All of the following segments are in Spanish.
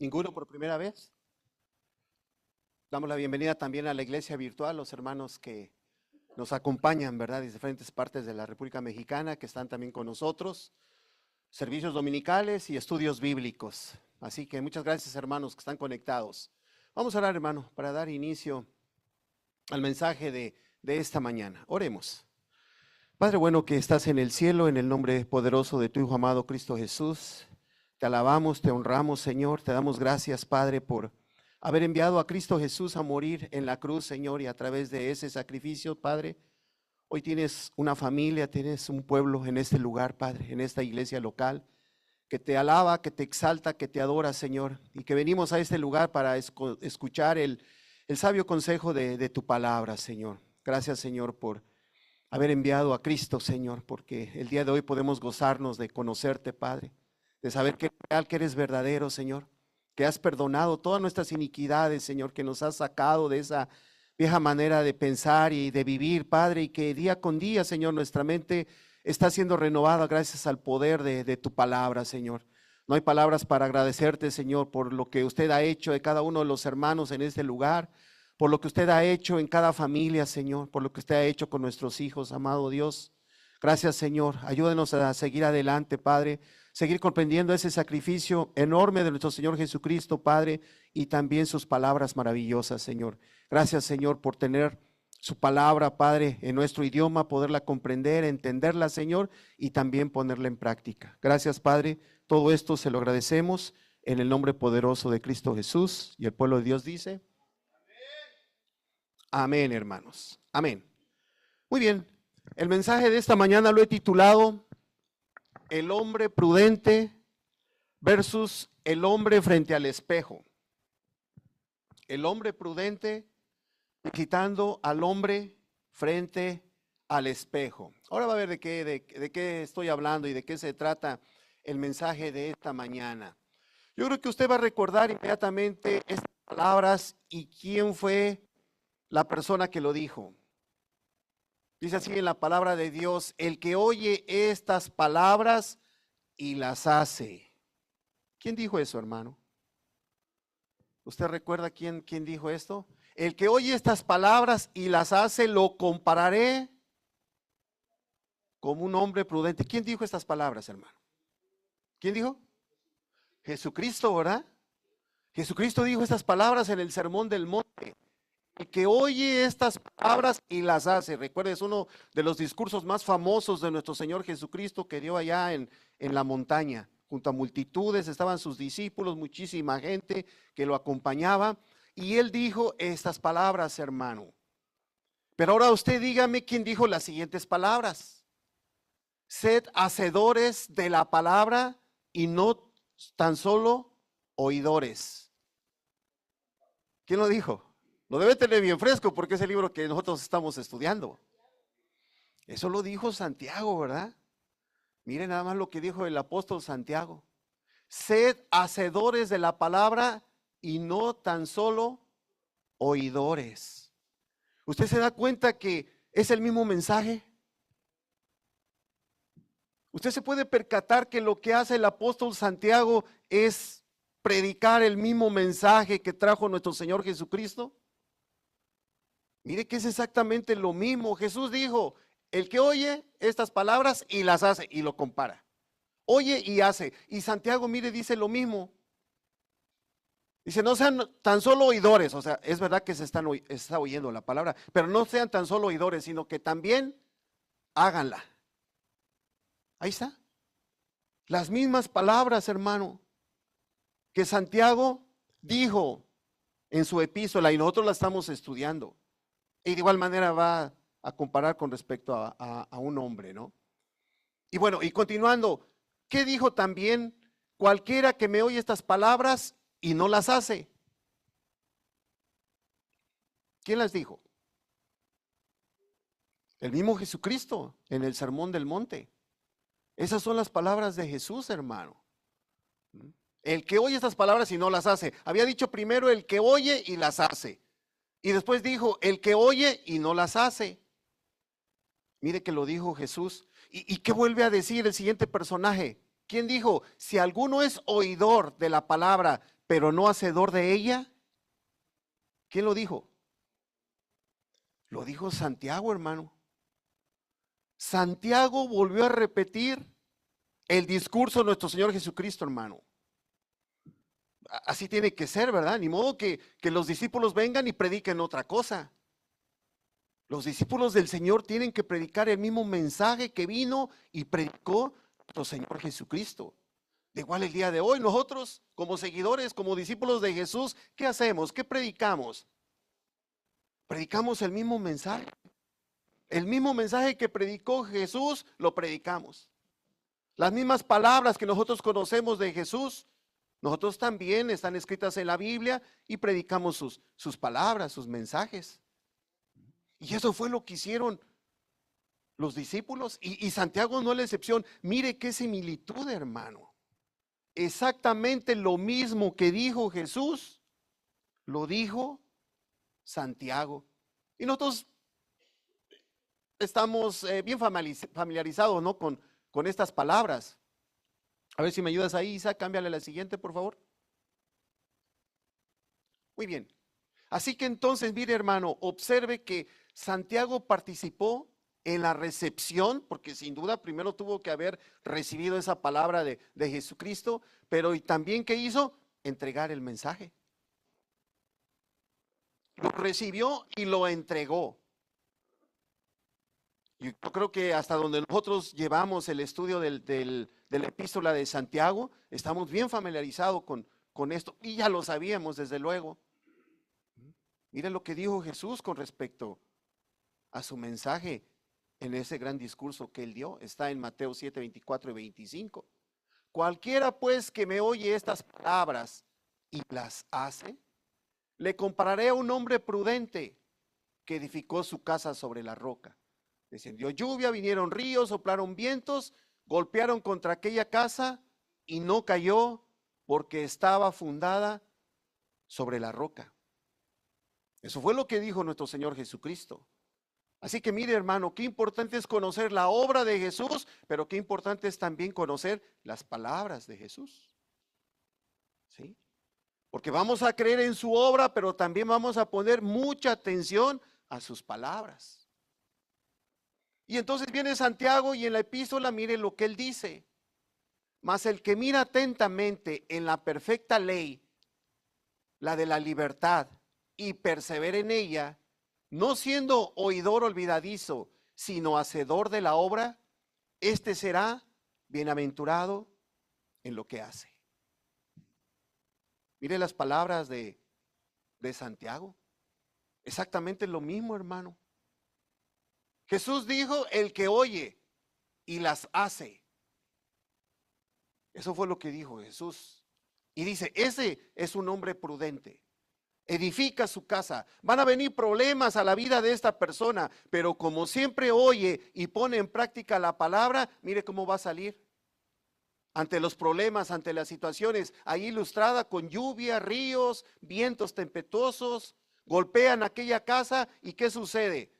¿Ninguno por primera vez? Damos la bienvenida también a la iglesia virtual, los hermanos que nos acompañan, ¿verdad? De diferentes partes de la República Mexicana, que están también con nosotros, servicios dominicales y estudios bíblicos. Así que muchas gracias, hermanos, que están conectados. Vamos a orar, hermano, para dar inicio al mensaje de esta mañana. Oremos. Padre bueno que estás en el cielo, en el nombre poderoso de tu Hijo amado Cristo Jesús, te alabamos, te honramos, Señor, te damos gracias, Padre, por haber enviado a Cristo Jesús a morir en la cruz, Señor, y a través de ese sacrificio, Padre, hoy tienes una familia, tienes un pueblo en este lugar, Padre, en esta iglesia local, que te alaba, que te exalta, que te adora, Señor, y que venimos a este lugar para escuchar el sabio consejo de tu palabra, Señor. Gracias, Señor, por haber enviado a Cristo, Señor, porque el día de hoy podemos gozarnos de conocerte, Padre, de saber que eres real, que eres verdadero, Señor, que has perdonado todas nuestras iniquidades, Señor, que nos has sacado de esa vieja manera de pensar y de vivir, Padre, y que día con día, Señor, nuestra mente está siendo renovada gracias al poder de tu palabra, Señor. No hay palabras para agradecerte, Señor, por lo que usted ha hecho de cada uno de los hermanos en este lugar, por lo que usted ha hecho en cada familia, Señor, por lo que usted ha hecho con nuestros hijos, amado Dios. Gracias, Señor. Ayúdenos a seguir adelante, Padre, seguir comprendiendo ese sacrificio enorme de nuestro Señor Jesucristo, Padre, y también sus palabras maravillosas, Señor. Gracias, Señor, por tener su palabra, Padre, en nuestro idioma, poderla comprender, entenderla, Señor, y también ponerla en práctica. Gracias, Padre. Todo esto se lo agradecemos en el nombre poderoso de Cristo Jesús. Y el pueblo de Dios dice: amén, hermanos. Amén. Muy bien. El mensaje de esta mañana lo he titulado El hombre prudente versus el hombre frente al espejo. El hombre prudente quitando al hombre frente al espejo. Ahora va a ver de qué estoy hablando y de qué se trata el mensaje de esta mañana. Yo creo que usted va a recordar inmediatamente estas palabras y quién fue la persona que lo dijo. Dice así en la palabra de Dios: el que oye estas palabras y las hace. ¿Quién dijo eso, hermano? ¿Usted recuerda quién dijo esto? El que oye estas palabras y las hace, lo compararé como un hombre prudente. ¿Quién dijo estas palabras, hermano? ¿Quién dijo? Jesucristo, ¿verdad? Jesucristo dijo estas palabras en el Sermón del Monte. El que oye estas palabras y las hace. Recuerda, es uno de los discursos más famosos de nuestro Señor Jesucristo que dio allá en la montaña. Junto a multitudes estaban sus discípulos, muchísima gente que lo acompañaba. Y él dijo estas palabras, hermano. Pero ahora usted dígame quién dijo las siguientes palabras. Sed hacedores de la palabra y no tan solo oidores. ¿Quién lo dijo? Lo debe tener bien fresco porque es el libro que nosotros estamos estudiando. Eso lo dijo Santiago, ¿verdad? Miren nada más lo que dijo el apóstol Santiago. Sed hacedores de la palabra y no tan solo oidores. ¿Usted se da cuenta que es el mismo mensaje? Usted se puede percatar que lo que hace el apóstol Santiago es predicar el mismo mensaje que trajo nuestro Señor Jesucristo. Mire que es exactamente lo mismo. Jesús dijo: el que oye estas palabras y las hace, y lo compara. Oye y hace. Y Santiago, mire, dice lo mismo. Dice: no sean tan solo oidores. O sea, es verdad que está oyendo la palabra, pero no sean tan solo oidores, sino que también háganla. Ahí está. Las mismas palabras, hermano, que Santiago dijo en su epístola y nosotros la estamos estudiando. Y de igual manera va a comparar con respecto a un hombre, ¿no? Y bueno, y continuando, ¿qué dijo también? Cualquiera que me oye estas palabras y no las hace. ¿Quién las dijo? El mismo Jesucristo en el Sermón del Monte. Esas son las palabras de Jesús, hermano. El que oye estas palabras y no las hace. Había dicho primero el que oye y las hace. Y después dijo el que oye y no las hace. Mire que lo dijo Jesús. ¿Y qué vuelve a decir el siguiente personaje? ¿Quién dijo? Si alguno es oidor de la palabra, pero no hacedor de ella. ¿Quién lo dijo? Lo dijo Santiago, hermano. Santiago volvió a repetir el discurso de nuestro Señor Jesucristo, hermano. Así tiene que ser, ¿verdad? Ni modo que los discípulos vengan y prediquen otra cosa. Los discípulos del Señor tienen que predicar el mismo mensaje que vino y predicó nuestro Señor Jesucristo. De igual el día de hoy, nosotros como seguidores, como discípulos de Jesús, ¿qué hacemos? ¿Qué predicamos? Predicamos el mismo mensaje. El mismo mensaje que predicó Jesús, lo predicamos. Las mismas palabras que nosotros conocemos de Jesús, nosotros también están escritas en la Biblia y predicamos sus palabras, sus mensajes. Y eso fue lo que hicieron los discípulos. Y Santiago no es la excepción. Mire qué similitud, hermano. Exactamente lo mismo que dijo Jesús, lo dijo Santiago. Y nosotros estamos bien familiarizados, ¿no? con estas palabras. A ver si me ayudas ahí, Isa, cámbiale la siguiente, por favor. Muy bien. Así que entonces, mire, hermano, observe que Santiago participó en la recepción, porque sin duda primero tuvo que haber recibido esa palabra de Jesucristo, pero y también ¿qué hizo? Entregar el mensaje. Lo recibió y lo entregó. Yo creo que hasta donde nosotros llevamos el estudio de la epístola de Santiago, estamos bien familiarizados con esto y ya lo sabíamos desde luego. Miren lo que dijo Jesús con respecto a su mensaje en ese gran discurso que él dio. Está en Mateo 7, 24 y 25. Cualquiera pues que me oye estas palabras y las hace, le compararé a un hombre prudente que edificó su casa sobre la roca. Descendió lluvia, vinieron ríos, soplaron vientos, golpearon contra aquella casa y no cayó porque estaba fundada sobre la roca. Eso fue lo que dijo nuestro Señor Jesucristo. Así que mire, hermano, qué importante es conocer la obra de Jesús, pero qué importante es también conocer las palabras de Jesús. ¿Sí? Porque vamos a creer en su obra, pero también vamos a poner mucha atención a sus palabras. Y entonces viene Santiago y en la epístola mire lo que él dice. Mas el que mira atentamente en la perfecta ley, la de la libertad, y persevera en ella, no siendo oidor olvidadizo, sino hacedor de la obra, este será bienaventurado en lo que hace. Mire las palabras de Santiago. Exactamente lo mismo, hermano. Jesús dijo, el que oye y las hace. Eso fue lo que dijo Jesús. Y dice, ese es un hombre prudente. Edifica su casa. Van a venir problemas a la vida de esta persona, pero como siempre oye y pone en práctica la palabra, mire cómo va a salir. Ante los problemas, ante las situaciones, ahí ilustrada con lluvia, ríos, vientos tempestuosos, golpean aquella casa y ¿qué sucede?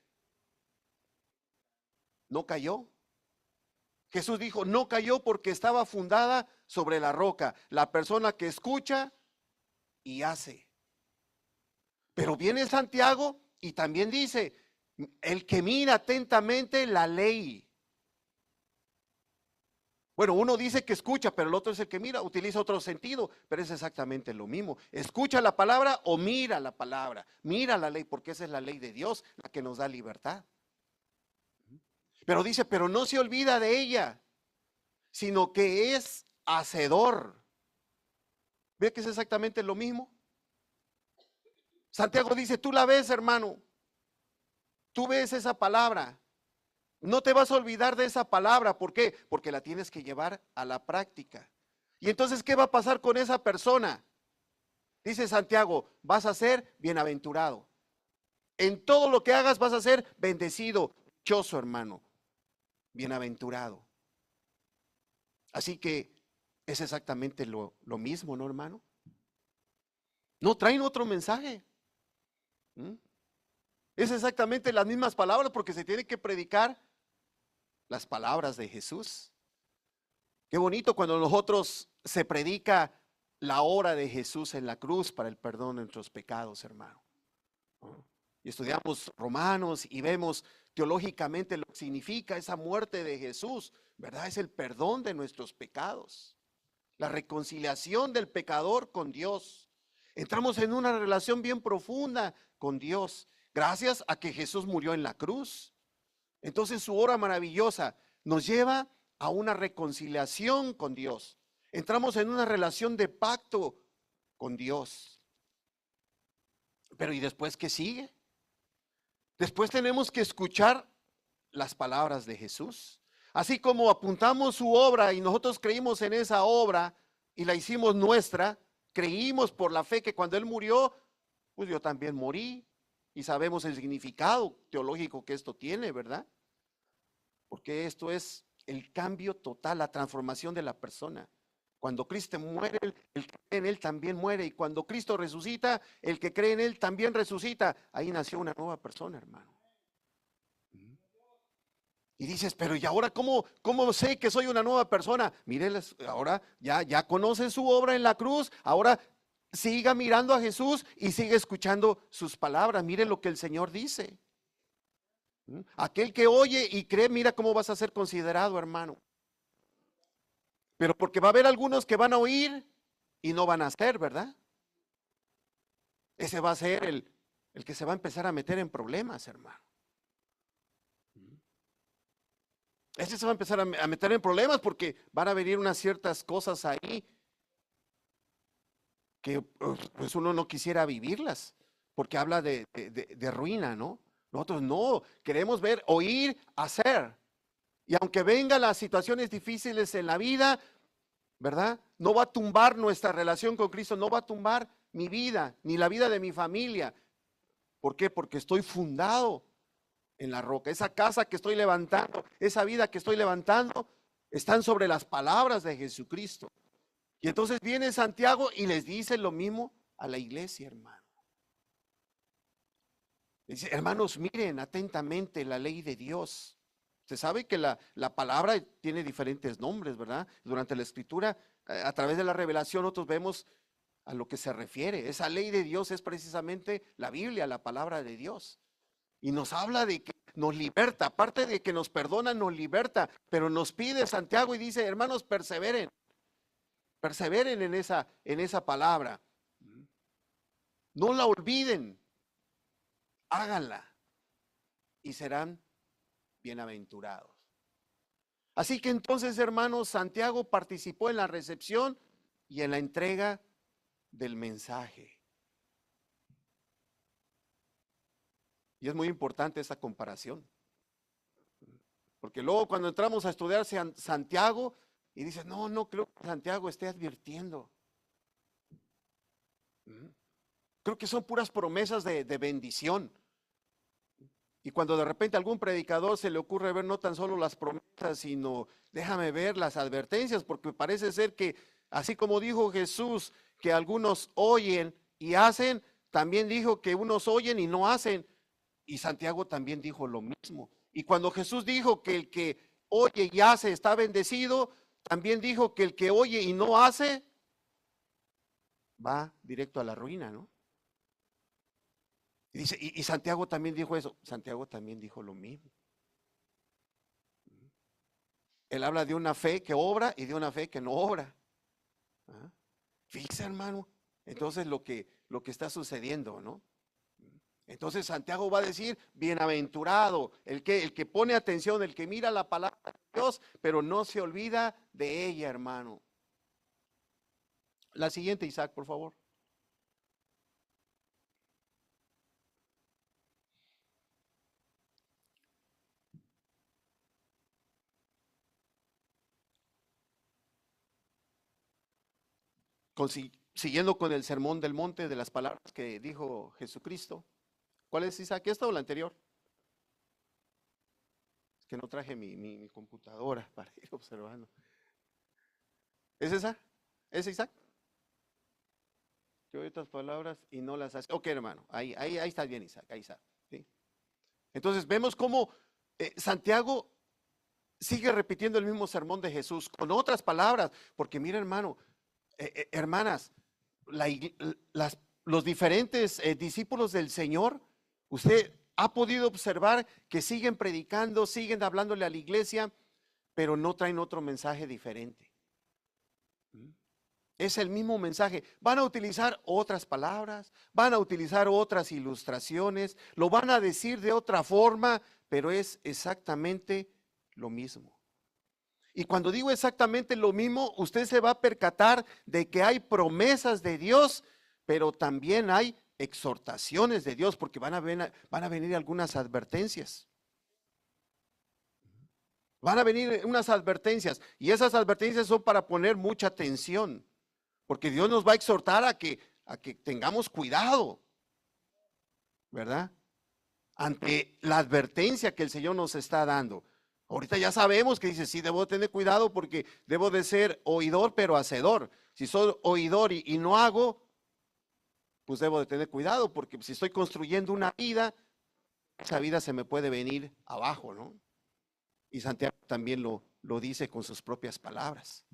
No cayó. Jesús dijo, no cayó porque estaba fundada sobre la roca. La persona que escucha y hace. Pero viene Santiago y también dice, el que mira atentamente la ley. Bueno, uno dice que escucha, pero el otro es el que mira, utiliza otro sentido, pero es exactamente lo mismo. Escucha la palabra o mira la palabra, mira la ley, porque esa es la ley de Dios, la que nos da libertad. Pero dice, pero no se olvida de ella, sino que es hacedor. ¿Ve que es exactamente lo mismo? Santiago dice, tú la ves, hermano, tú ves esa palabra. No te vas a olvidar de esa palabra. ¿Por qué? Porque la tienes que llevar a la práctica. Y entonces, ¿qué va a pasar con esa persona? Dice Santiago, vas a ser bienaventurado. En todo lo que hagas vas a ser bendecido, dichoso, hermano, bienaventurado. Así que es exactamente lo mismo, ¿no, hermano? No traen otro mensaje. Es exactamente las mismas palabras porque se tiene que predicar las palabras de Jesús. Qué bonito cuando nosotros se predica la obra de Jesús en la cruz para el perdón de nuestros pecados, hermano. Y estudiamos Romanos y vemos teológicamente lo que significa esa muerte de Jesús, ¿verdad? Es el perdón de nuestros pecados, la reconciliación del pecador con Dios. Entramos en una relación bien profunda con Dios, gracias a que Jesús murió en la cruz. Entonces su obra maravillosa nos lleva a una reconciliación con Dios. Entramos en una relación de pacto con Dios. Pero ¿y después qué sigue? Después tenemos que escuchar las palabras de Jesús. Así como apuntamos su obra y nosotros creímos en esa obra y la hicimos nuestra, creímos por la fe que cuando Él murió, pues yo también morí. Y sabemos el significado teológico que esto tiene, ¿verdad? Porque esto es el cambio total, la transformación de la persona. Cuando Cristo muere, el que cree en Él también muere. Y cuando Cristo resucita, el que cree en Él también resucita. Ahí nació una nueva persona, hermano. Y dices, pero ¿y ahora cómo sé que soy una nueva persona? Mire, ahora ya conoce su obra en la cruz. Ahora siga mirando a Jesús y sigue escuchando sus palabras. Mire lo que el Señor dice. Aquel que oye y cree, mira cómo vas a ser considerado, hermano. Pero porque va a haber algunos que van a oír y no van a hacer, ¿verdad? Ese va a ser el que se va a empezar a meter en problemas, hermano. Ese se va a empezar a meter en problemas porque van a venir unas ciertas cosas ahí que pues uno no quisiera vivirlas, porque habla de ruina, ¿no? Nosotros no, queremos ver, oír, hacer. Y aunque vengan las situaciones difíciles en la vida, ¿verdad? No va a tumbar nuestra relación con Cristo, no va a tumbar mi vida, ni la vida de mi familia. ¿Por qué? Porque estoy fundado en la roca. Esa casa que estoy levantando, esa vida que estoy levantando, están sobre las palabras de Jesucristo. Y entonces viene Santiago y les dice lo mismo a la iglesia, hermano. Dice, hermanos, miren atentamente la ley de Dios. Se sabe que la palabra tiene diferentes nombres, ¿verdad? Durante la escritura, a través de la revelación, nosotros vemos a lo que se refiere. Esa ley de Dios es precisamente la Biblia, la palabra de Dios. Y nos habla de que nos liberta, aparte de que nos perdona, nos liberta, pero nos pide Santiago y dice, hermanos, perseveren en esa palabra. No la olviden, háganla y serán bienaventurados. Así que entonces, hermanos, Santiago participó en la recepción y en la entrega del mensaje. Y es muy importante esa comparación. Porque luego cuando entramos a estudiar Santiago y dices, no creo que Santiago esté advirtiendo. Creo que son puras promesas de bendición. Y cuando de repente a algún predicador se le ocurre ver no tan solo las promesas, sino déjame ver las advertencias, porque parece ser que así como dijo Jesús que algunos oyen y hacen, también dijo que unos oyen y no hacen. Y Santiago también dijo lo mismo. Y cuando Jesús dijo que el que oye y hace está bendecido, también dijo que el que oye y no hace va directo a la ruina, ¿no? Y dice, y Santiago también dijo eso. Santiago también dijo lo mismo. Él habla de una fe que obra y de una fe que no obra. ¿Ah? Fíjese, hermano, entonces lo que está sucediendo, ¿no? Entonces Santiago va a decir, bienaventurado, el que pone atención, el que mira la palabra de Dios, pero no se olvida de ella, hermano. La siguiente, Isaac, por favor. Siguiendo con el sermón del monte de las palabras que dijo Jesucristo. ¿Cuál es, Isaac? ¿Esta o la anterior? Es que no traje mi computadora para ir observando. ¿Es esa? ¿Es Isaac? Que oye estas palabras y no las hace. Ok, hermano, ahí está bien, Isaac, ahí está. ¿Sí? Entonces vemos cómo Santiago sigue repitiendo el mismo sermón de Jesús con otras palabras, porque mira, hermano, Hermanas, los diferentes discípulos del Señor, usted ha podido observar que siguen predicando, siguen hablándole a la iglesia, pero no traen otro mensaje diferente. Es el mismo mensaje. Van a utilizar otras palabras, van a utilizar otras ilustraciones, lo van a decir de otra forma, pero es exactamente lo mismo. Y cuando digo exactamente lo mismo, usted se va a percatar de que hay promesas de Dios, pero también hay exhortaciones de Dios, porque van a venir algunas advertencias. Van a venir unas advertencias, y esas advertencias son para poner mucha atención, porque Dios nos va a exhortar a que tengamos cuidado, ¿verdad? Ante la advertencia que el Señor nos está dando. Ahorita ya sabemos que dice, sí, debo tener cuidado porque debo de ser oidor, pero hacedor. Si soy oidor y no hago, pues debo de tener cuidado, porque si estoy construyendo una vida, esa vida se me puede venir abajo, ¿no? Y Santiago también lo dice con sus propias palabras.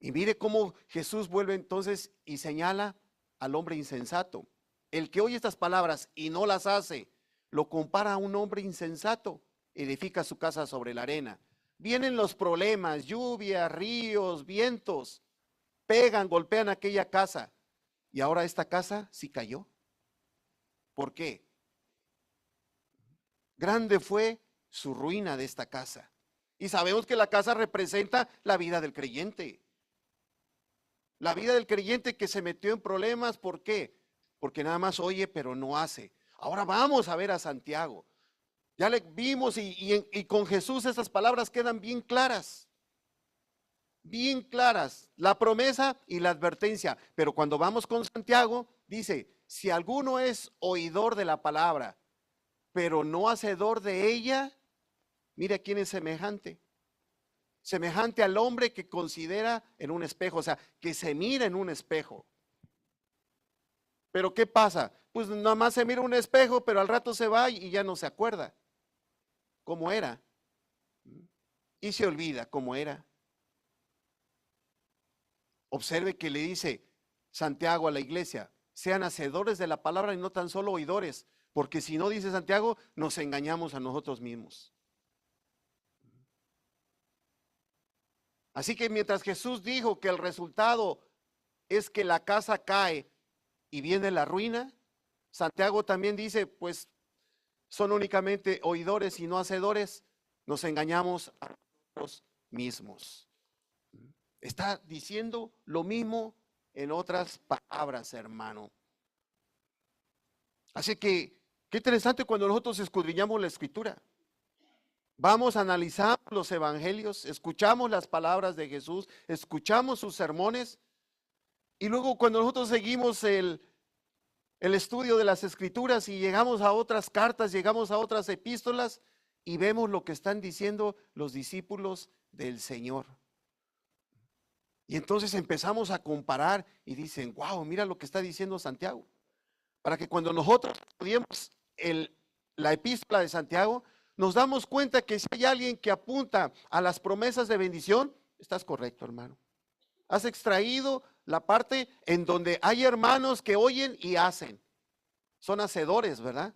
Y mire cómo Jesús vuelve entonces y señala al hombre insensato. El que oye estas palabras y no las hace, lo compara a un hombre insensato, edifica su casa sobre la arena. Vienen los problemas, lluvia, ríos, vientos, pegan, golpean aquella casa. Y ahora esta casa sí cayó. ¿Por qué? Grande fue su ruina de esta casa. Y sabemos que la casa representa la vida del creyente. La vida del creyente que se metió en problemas, ¿por qué? Porque nada más oye, pero no hace. Ahora vamos a ver a Santiago. Ya le vimos y con Jesús esas palabras quedan bien claras. Bien claras. La promesa y la advertencia. Pero cuando vamos con Santiago, dice, si alguno es oidor de la palabra, pero no hacedor de ella, mire a quién es semejante. Semejante al hombre que considera en un espejo, o sea, que se mira en un espejo. Pero ¿qué pasa? Pues nada más se mira un espejo, pero al rato se va y ya no se acuerda cómo era. Y se olvida cómo era. Observe que le dice Santiago a la iglesia, sean hacedores de la palabra y no tan solo oidores, porque si no, dice Santiago, nos engañamos a nosotros mismos. Así que mientras Jesús dijo que el resultado es que la casa cae y viene la ruina, Santiago también dice, pues son únicamente oidores y no hacedores, nos engañamos a nosotros mismos. Está diciendo lo mismo en otras palabras, hermano. Así que, qué interesante cuando nosotros escudriñamos la escritura. Vamos a analizar los evangelios, escuchamos las palabras de Jesús, escuchamos sus sermones, y luego cuando nosotros seguimos el estudio de las escrituras y llegamos a otras cartas, llegamos a otras epístolas y vemos lo que están diciendo los discípulos del Señor. Y entonces empezamos a comparar y dicen, wow, mira lo que está diciendo Santiago. Para que cuando nosotros estudiemos la epístola de Santiago, nos damos cuenta que si hay alguien que apunta a las promesas de bendición, estás correcto, hermano. Has extraído la parte en donde hay hermanos que oyen y hacen. Son hacedores, ¿verdad?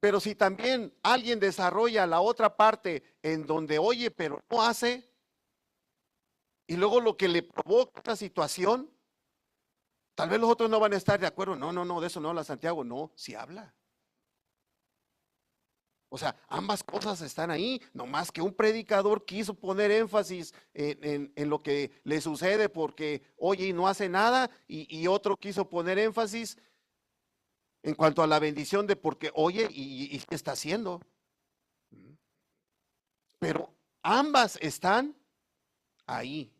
Pero si también alguien desarrolla la otra parte en donde oye pero no hace, y luego lo que le provoca esta situación, tal vez los otros no van a estar de acuerdo. No, no, no, de eso no habla Santiago. No, sí habla. O sea, ambas cosas están ahí, no más que un predicador quiso poner énfasis en lo que le sucede porque oye y no hace nada, y otro quiso poner énfasis en cuanto a la bendición de porque oye y qué está haciendo. Pero ambas están ahí,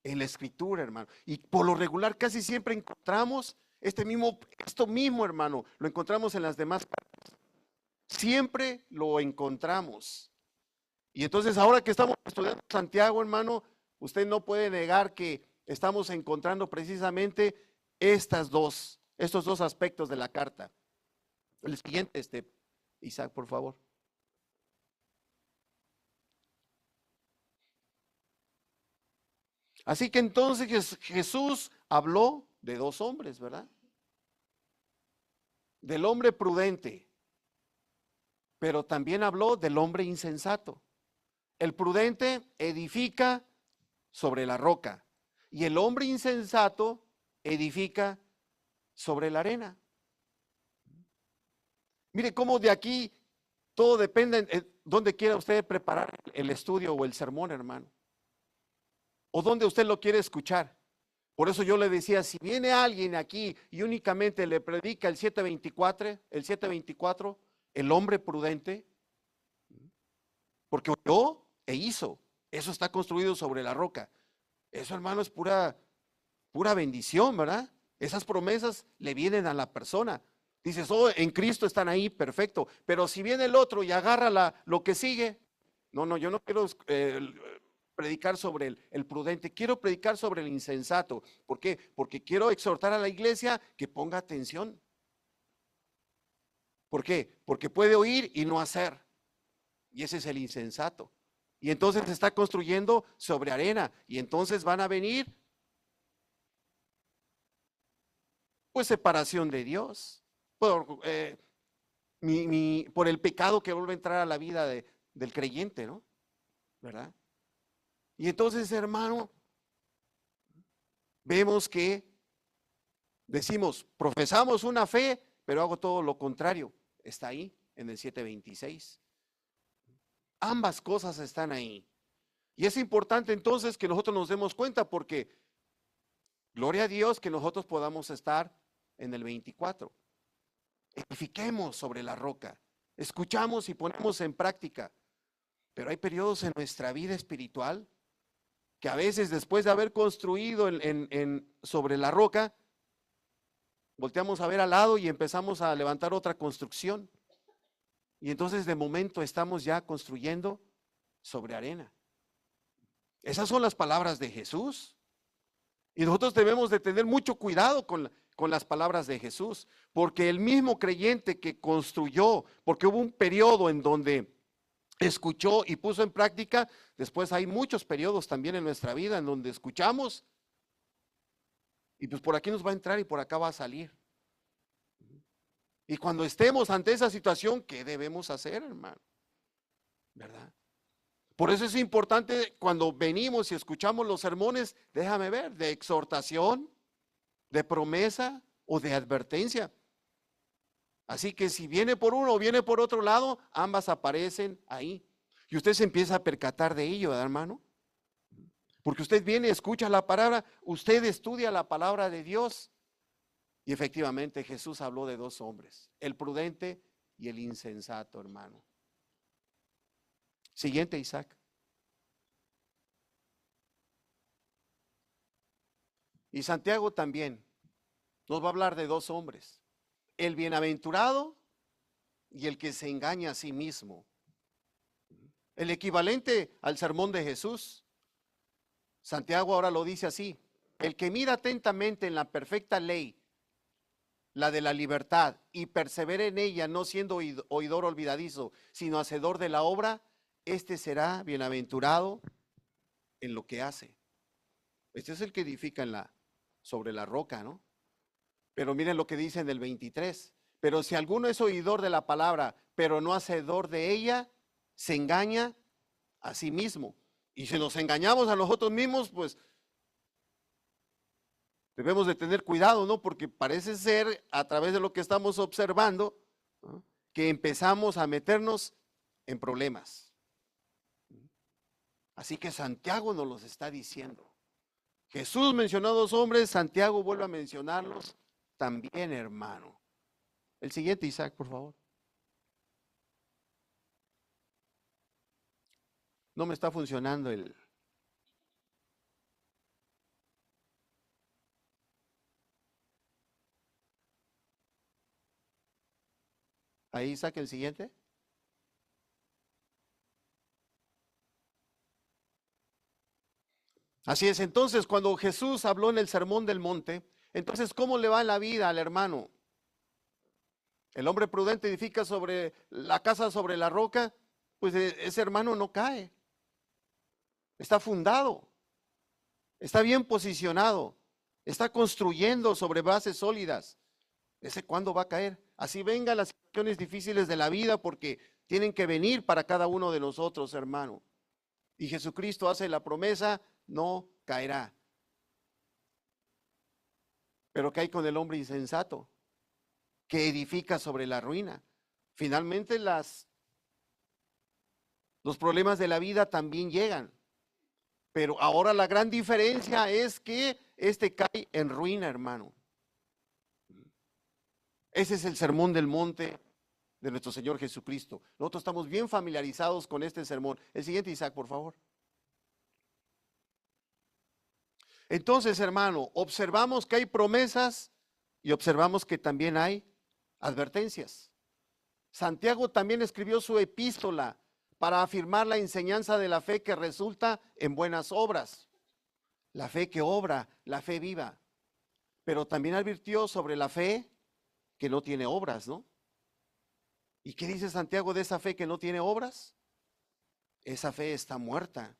en la escritura, hermano. Y por lo regular casi siempre encontramos esto mismo, hermano, lo encontramos en las demás partes. Siempre lo encontramos. Y entonces ahora que estamos estudiando Santiago, hermano, usted no puede negar que estamos encontrando precisamente estos dos aspectos de la carta. El siguiente, Isaac, por favor. Así que entonces Jesús habló de dos hombres, ¿verdad? Del hombre prudente, pero también habló del hombre insensato. El prudente edifica sobre la roca y el hombre insensato edifica sobre la arena. Mire cómo de aquí todo depende en dónde quiera usted preparar el estudio o el sermón, hermano, o dónde usted lo quiere escuchar. Por eso yo le decía, si viene alguien aquí y únicamente le predica el 724, el hombre prudente, porque oyó e hizo, eso está construido sobre la roca. Eso, hermano, es pura bendición, ¿verdad? Esas promesas le vienen a la persona. Dices, oh, en Cristo están ahí, perfecto. Pero si viene el otro y agarra lo que sigue, no, yo no quiero predicar sobre el prudente, quiero predicar sobre el insensato. ¿Por qué? Porque quiero exhortar a la iglesia que ponga atención. ¿Por qué? Porque puede oír y no hacer. Y ese es el insensato. Y entonces se está construyendo sobre arena. Y entonces van a venir, pues, separación de Dios. Por el pecado que vuelve a entrar a la vida del creyente, ¿no? ¿Verdad? Y entonces, hermano, vemos que decimos, profesamos una fe, pero hago todo lo contrario. Está ahí en el 7:26. Ambas cosas están ahí. Y es importante entonces que nosotros nos demos cuenta porque, gloria a Dios, que nosotros podamos estar en el 24. Edifiquemos sobre la roca. Escuchamos y ponemos en práctica. Pero hay periodos en nuestra vida espiritual que a veces después de haber construido sobre la roca, volteamos a ver al lado y empezamos a levantar otra construcción. Y entonces de momento estamos ya construyendo sobre arena. Esas son las palabras de Jesús. Y nosotros debemos de tener mucho cuidado con las palabras de Jesús, porque el mismo creyente que construyó, porque hubo un periodo en donde escuchó y puso en práctica, después hay muchos periodos también en nuestra vida en donde escuchamos y pues por aquí nos va a entrar y por acá va a salir. Y cuando estemos ante esa situación, ¿qué debemos hacer, hermano? ¿Verdad? Por eso es importante cuando venimos y escuchamos los sermones, déjame ver, de exhortación, de promesa o de advertencia. Así que si viene por uno o viene por otro lado, ambas aparecen ahí. Y usted se empieza a percatar de ello, ¿verdad, hermano? Porque usted viene, escucha la palabra, usted estudia la palabra de Dios. Y efectivamente Jesús habló de dos hombres, el prudente y el insensato, hermano. Siguiente, Isaac. Y Santiago también nos va a hablar de dos hombres, el bienaventurado y el que se engaña a sí mismo. El equivalente al sermón de Jesús. Santiago ahora lo dice así: el que mira atentamente en la perfecta ley, la de la libertad, y persevera en ella, no siendo oidor olvidadizo, sino hacedor de la obra, este será bienaventurado en lo que hace. Este es el que edifica sobre la roca, ¿no? Pero miren lo que dice en el 23. Pero si alguno es oidor de la palabra, pero no hacedor de ella, se engaña a sí mismo. Y si nos engañamos a nosotros mismos, pues debemos de tener cuidado, ¿no? Porque parece ser, a través de lo que estamos observando, ¿no?, que empezamos a meternos en problemas. Así que Santiago nos los está diciendo. Jesús mencionó a dos hombres, Santiago vuelve a mencionarlos también, hermano. El siguiente, Isaac, por favor. No me está funcionando el... Ahí, Isaac, el siguiente. Así es, entonces cuando Jesús habló en el Sermón del Monte, entonces ¿cómo le va en la vida al hermano? El hombre prudente edifica sobre la casa, sobre la roca, pues ese hermano no cae, está fundado. está bien posicionado, está construyendo sobre bases sólidas. ¿Ese cuándo va a caer? Así vengan las situaciones difíciles de la vida, porque tienen que venir para cada uno de nosotros, hermano. Y Jesucristo hace la promesa, no caerá. Pero ¿qué hay con el hombre insensato que edifica sobre la ruina? Finalmente los problemas de la vida también llegan. Pero ahora la gran diferencia es que este cae en ruina, hermano. Ese es el sermón del monte de nuestro Señor Jesucristo. Nosotros estamos bien familiarizados con este sermón. El siguiente, Isaac, por favor. Entonces, hermano, observamos que hay promesas y observamos que también hay advertencias. Santiago también escribió su epístola para afirmar la enseñanza de la fe que resulta en buenas obras. La fe que obra, la fe viva. Pero también advirtió sobre la fe que no tiene obras, ¿no? ¿Y qué dice Santiago de esa fe que no tiene obras? Esa fe está muerta.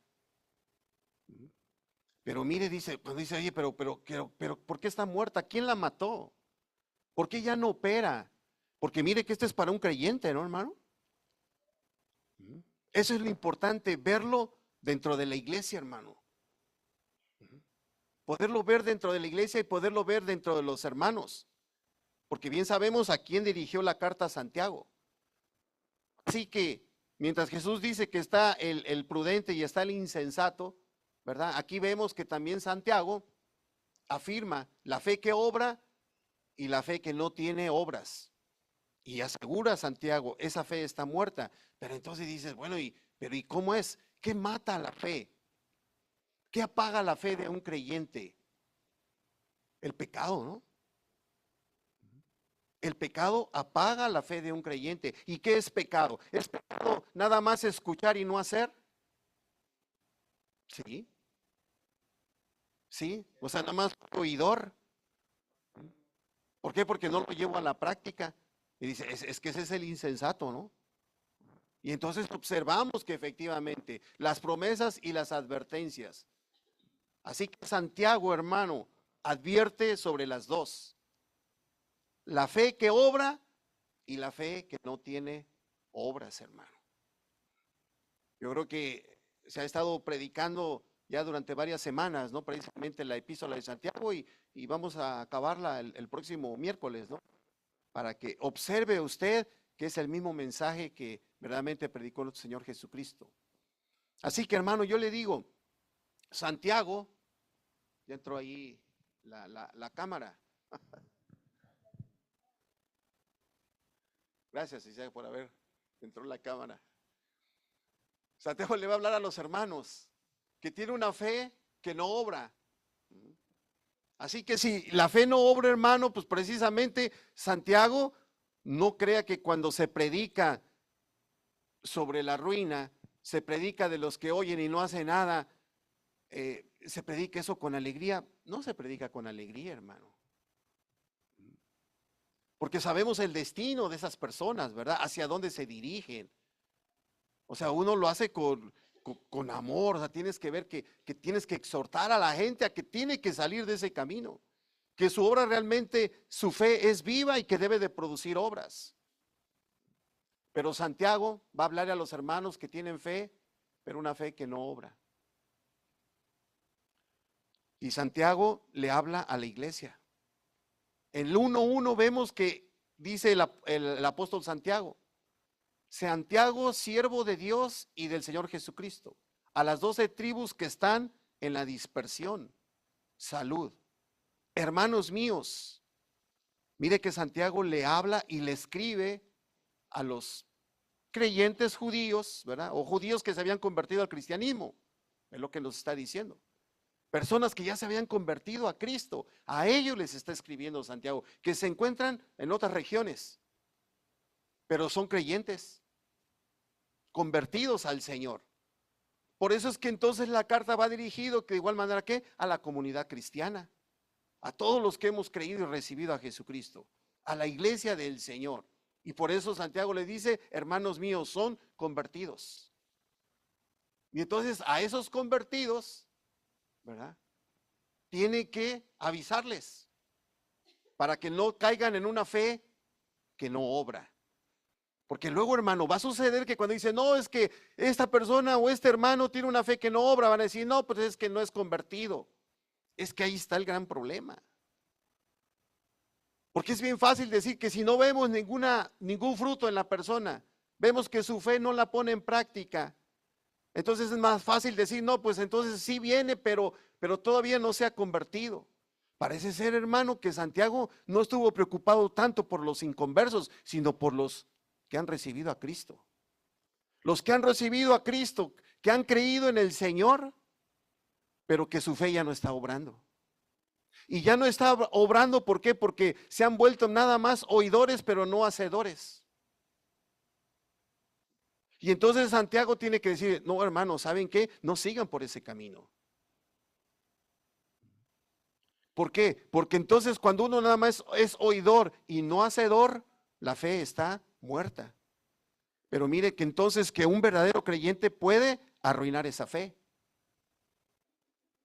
Pero mire, dice, cuando dice, oye, pero, ¿por qué está muerta? ¿Quién la mató? ¿Por qué ya no opera? Porque mire que esto es para un creyente, ¿no, hermano? Eso es lo importante, verlo dentro de la iglesia, hermano. Poderlo ver dentro de la iglesia y poderlo ver dentro de los hermanos. Porque bien sabemos a quién dirigió la carta a Santiago. Así que, mientras Jesús dice que está el prudente y está el insensato, ¿verdad? Aquí vemos que también Santiago afirma la fe que obra y la fe que no tiene obras. Y asegura Santiago, esa fe está muerta. Pero entonces dices, bueno, ¿y cómo es? ¿Qué mata la fe? ¿Qué apaga la fe de un creyente? El pecado, ¿no? El pecado apaga la fe de un creyente. ¿Y qué es pecado? ¿Es pecado nada más escuchar y no hacer? Sí. Sí, o sea, nada más oidor. ¿Por qué? Porque no lo llevo a la práctica. Y dice, es que ese es el insensato, ¿no? Y entonces observamos que efectivamente las promesas y las advertencias. Así que Santiago, hermano, advierte sobre las dos. La fe que obra y la fe que no tiene obras, hermano. Yo creo que se ha estado predicando ya durante varias semanas, ¿no? Precisamente la epístola de Santiago y vamos a acabarla el próximo miércoles, ¿no? Para que observe usted que es el mismo mensaje que verdaderamente predicó nuestro Señor Jesucristo. Así que, hermano, yo le digo, Santiago, ya entró ahí la cámara. Gracias, Isaac, por haber entró la cámara. Santiago le va a hablar a los hermanos que tiene una fe que no obra. Así que si la fe no obra, hermano, pues precisamente Santiago no crea que cuando se predica sobre la ruina, se predica de los que oyen y no hacen nada, se predica eso con alegría. No se predica con alegría, hermano. Porque sabemos el destino de esas personas, ¿verdad? Hacia dónde se dirigen. O sea, uno lo hace con amor, o sea, tienes que ver que tienes que exhortar a la gente a que tiene que salir de ese camino, que su obra realmente, su fe es viva y que debe de producir obras. Pero Santiago va a hablar a los hermanos que tienen fe, pero una fe que no obra. Y Santiago le habla a la iglesia. En el 1:1 vemos que dice el apóstol Santiago, Santiago, siervo de Dios y del Señor Jesucristo, a las 12 tribus que están en la dispersión, salud. Hermanos míos, mire que Santiago le habla y le escribe a los creyentes judíos, ¿verdad? O judíos que se habían convertido al cristianismo, es lo que nos está diciendo. Personas que ya se habían convertido a Cristo, a ellos les está escribiendo Santiago, que se encuentran en otras regiones, pero son creyentes, convertidos al Señor. Por eso es que entonces la carta va dirigido, que de igual manera que a la comunidad cristiana, a todos los que hemos creído y recibido a Jesucristo, a la iglesia del Señor. Y por eso Santiago le dice, hermanos míos, son convertidos. Y entonces a esos convertidos, ¿verdad? tiene que avisarles para que no caigan en una fe que no obra. Porque luego, hermano, va a suceder que cuando dice, no, es que esta persona o este hermano tiene una fe que no obra, van a decir, no, pues es que no es convertido. Es que ahí está el gran problema. Porque es bien fácil decir que si no vemos ningún fruto en la persona, vemos que su fe no la pone en práctica, entonces es más fácil decir, no, pues entonces sí viene, pero todavía no se ha convertido. Parece ser, hermano, que Santiago no estuvo preocupado tanto por los inconversos, sino por los que han recibido a Cristo. Los que han recibido a Cristo, que han creído en el Señor, pero que su fe ya no está obrando. Y ya no está obrando, ¿por qué? Porque se han vuelto nada más oidores, pero no hacedores. Y entonces Santiago tiene que decir, no, hermanos, ¿saben qué? No sigan por ese camino. ¿Por qué? Porque entonces cuando uno nada más es oidor y no hacedor, la fe está muerta. Pero mire que entonces que un verdadero creyente puede arruinar esa fe.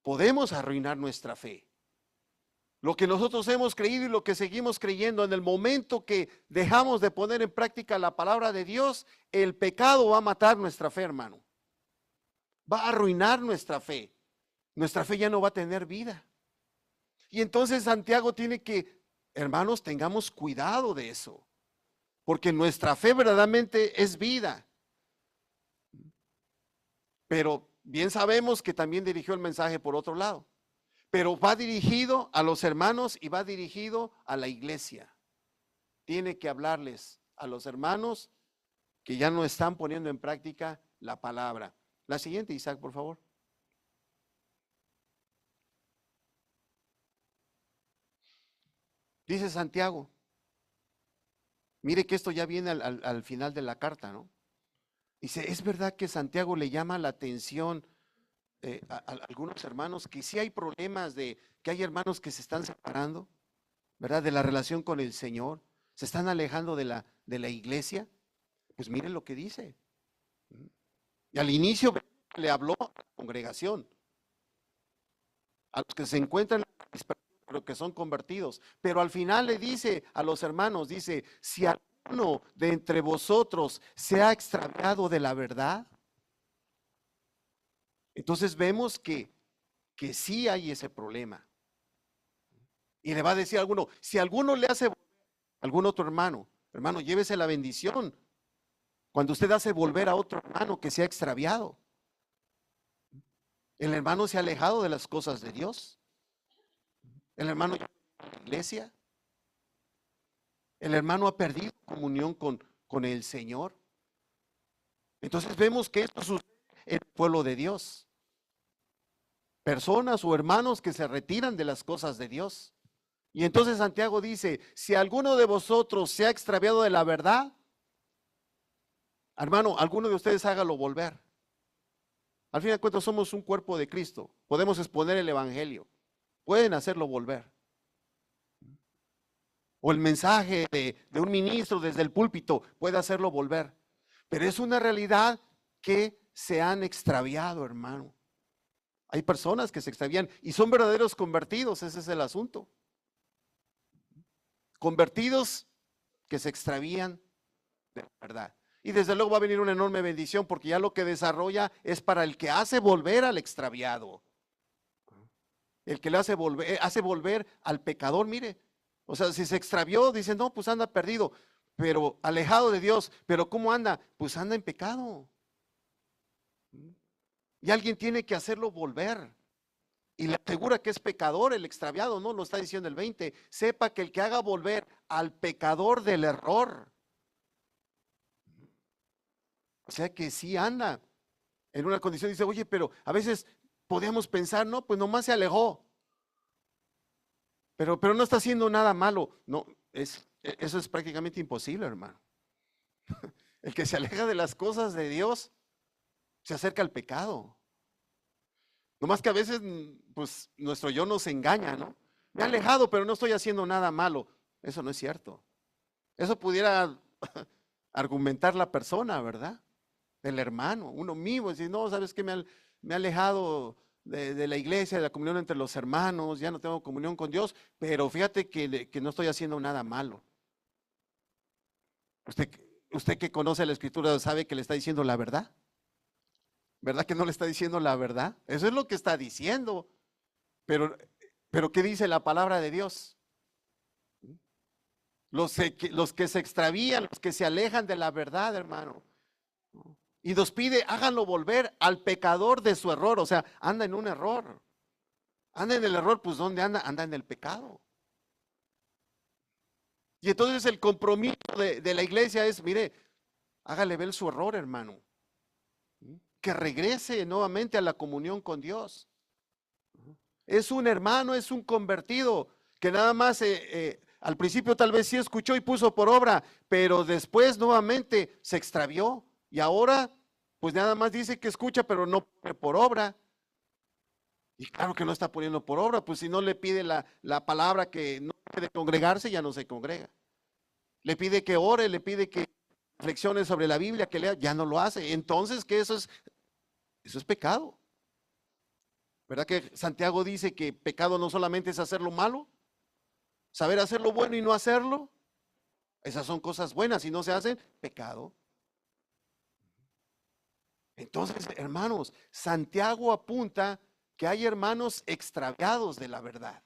Podemos arruinar nuestra fe. Lo que nosotros hemos creído y lo que seguimos creyendo, en el momento que dejamos de poner en práctica la palabra de Dios, el pecado va a matar nuestra fe, hermano. Va a arruinar nuestra fe. Nuestra fe ya no va a tener vida. Y entonces Santiago tiene que, hermanos, tengamos cuidado de eso. Porque nuestra fe verdaderamente es vida. Pero bien sabemos que también dirigió el mensaje por otro lado. Pero va dirigido a los hermanos y va dirigido a la iglesia. Tiene que hablarles a los hermanos que ya no están poniendo en práctica la palabra. La siguiente, Isaac, por favor. Dice Santiago, mire que esto ya viene al final de la carta, ¿no? Dice, es verdad que Santiago le llama la atención a algunos hermanos que sí hay problemas de que hay hermanos que se están separando, ¿verdad? De la relación con el Señor, se están alejando de la iglesia. Pues miren lo que dice. Y al inicio le habló a la congregación, a los que se encuentran, pero que son convertidos. Pero al final le dice a los hermanos, dice, si alguno de entre vosotros se ha extraviado de la verdad, entonces vemos que sí hay ese problema. Y le va a decir a alguno, si alguno le hace, algún otro hermano, llévese la bendición. Cuando usted hace volver a otro hermano que se ha extraviado, el hermano se ha alejado de las cosas de Dios. El hermano ya no va a la iglesia. El hermano ha perdido comunión con el Señor. Entonces vemos que esto sucede en el pueblo de Dios. Personas o hermanos que se retiran de las cosas de Dios. Y entonces Santiago dice, si alguno de vosotros se ha extraviado de la verdad, hermano, alguno de ustedes hágalo volver. Al fin de cuentas somos un cuerpo de Cristo. Podemos exponer el evangelio. Pueden hacerlo volver. O el mensaje de un ministro desde el púlpito puede hacerlo volver. Pero es una realidad que se han extraviado, hermano. Hay personas que se extravían y son verdaderos convertidos, ese es el asunto. Convertidos que se extravían de la verdad. Y desde luego va a venir una enorme bendición porque ya lo que desarrolla es para el que hace volver al extraviado. El que le hace volver al pecador, mire. O sea, si se extravió, dice, no, pues anda perdido, pero alejado de Dios. Pero ¿cómo anda? Pues anda en pecado. Y alguien tiene que hacerlo volver. Y le asegura que es pecador el extraviado, ¿no? Lo está diciendo el 20. Sepa que el que haga volver al pecador del error. O sea que sí anda en una condición, dice, oye, pero a veces podíamos pensar, no, pues nomás se alejó. Pero no está haciendo nada malo. No, eso es prácticamente imposible, hermano. El que se aleja de las cosas de Dios se acerca al pecado. Nomás que a veces, pues, nuestro yo nos engaña, ¿no? Me he alejado, pero no estoy haciendo nada malo. Eso no es cierto. Eso pudiera argumentar la persona, ¿verdad? El hermano, uno mismo, decir, no, ¿sabes qué? Me he alejado de la iglesia, de la comunión entre los hermanos, ya no tengo comunión con Dios, pero fíjate que no estoy haciendo nada malo. Usted, usted que conoce la escritura sabe que le está diciendo la verdad. ¿Verdad que no le está diciendo la verdad? Eso es lo que está diciendo. Pero, pero ¿qué dice la palabra de Dios? Los que se extravían, los que se alejan de la verdad, hermano. Y nos pide, háganlo volver al pecador de su error. O sea, anda en un error. Anda en el error, pues ¿dónde anda? Anda en el pecado. Y entonces el compromiso de la iglesia es, mire, hágale ver su error, hermano. Que regrese nuevamente a la comunión con Dios. Es un hermano, es un convertido, que nada más al principio tal vez sí escuchó y puso por obra, pero después nuevamente se extravió y ahora pues nada más dice que escucha, pero no pone por obra. Y claro que no está poniendo por obra, pues si no le pide la palabra que no puede congregarse, ya no se congrega. Le pide que ore, le pide que reflexione sobre la Biblia, que lea, ya no lo hace. Entonces, que eso es pecado. ¿Verdad que Santiago dice que pecado no solamente es hacer lo malo, saber hacer lo bueno y no hacerlo? Esas son cosas buenas, si no se hacen, pecado. Entonces, hermanos, Santiago apunta que hay hermanos extraviados de la verdad.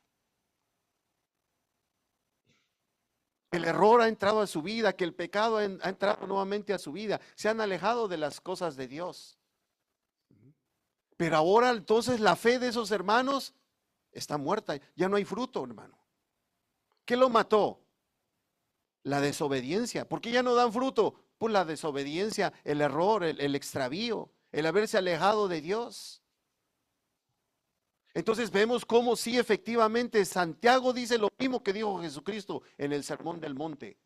El error ha entrado a su vida, que el pecado ha entrado nuevamente a su vida, se han alejado de las cosas de Dios. Pero ahora entonces la fe de esos hermanos está muerta, ya no hay fruto, hermano. ¿Qué lo mató? La desobediencia. ¿Por qué ya no dan fruto? Pues la desobediencia, el error, el extravío, el haberse alejado de Dios. Entonces vemos cómo sí efectivamente Santiago dice lo mismo que dijo Jesucristo en el Sermón del Monte.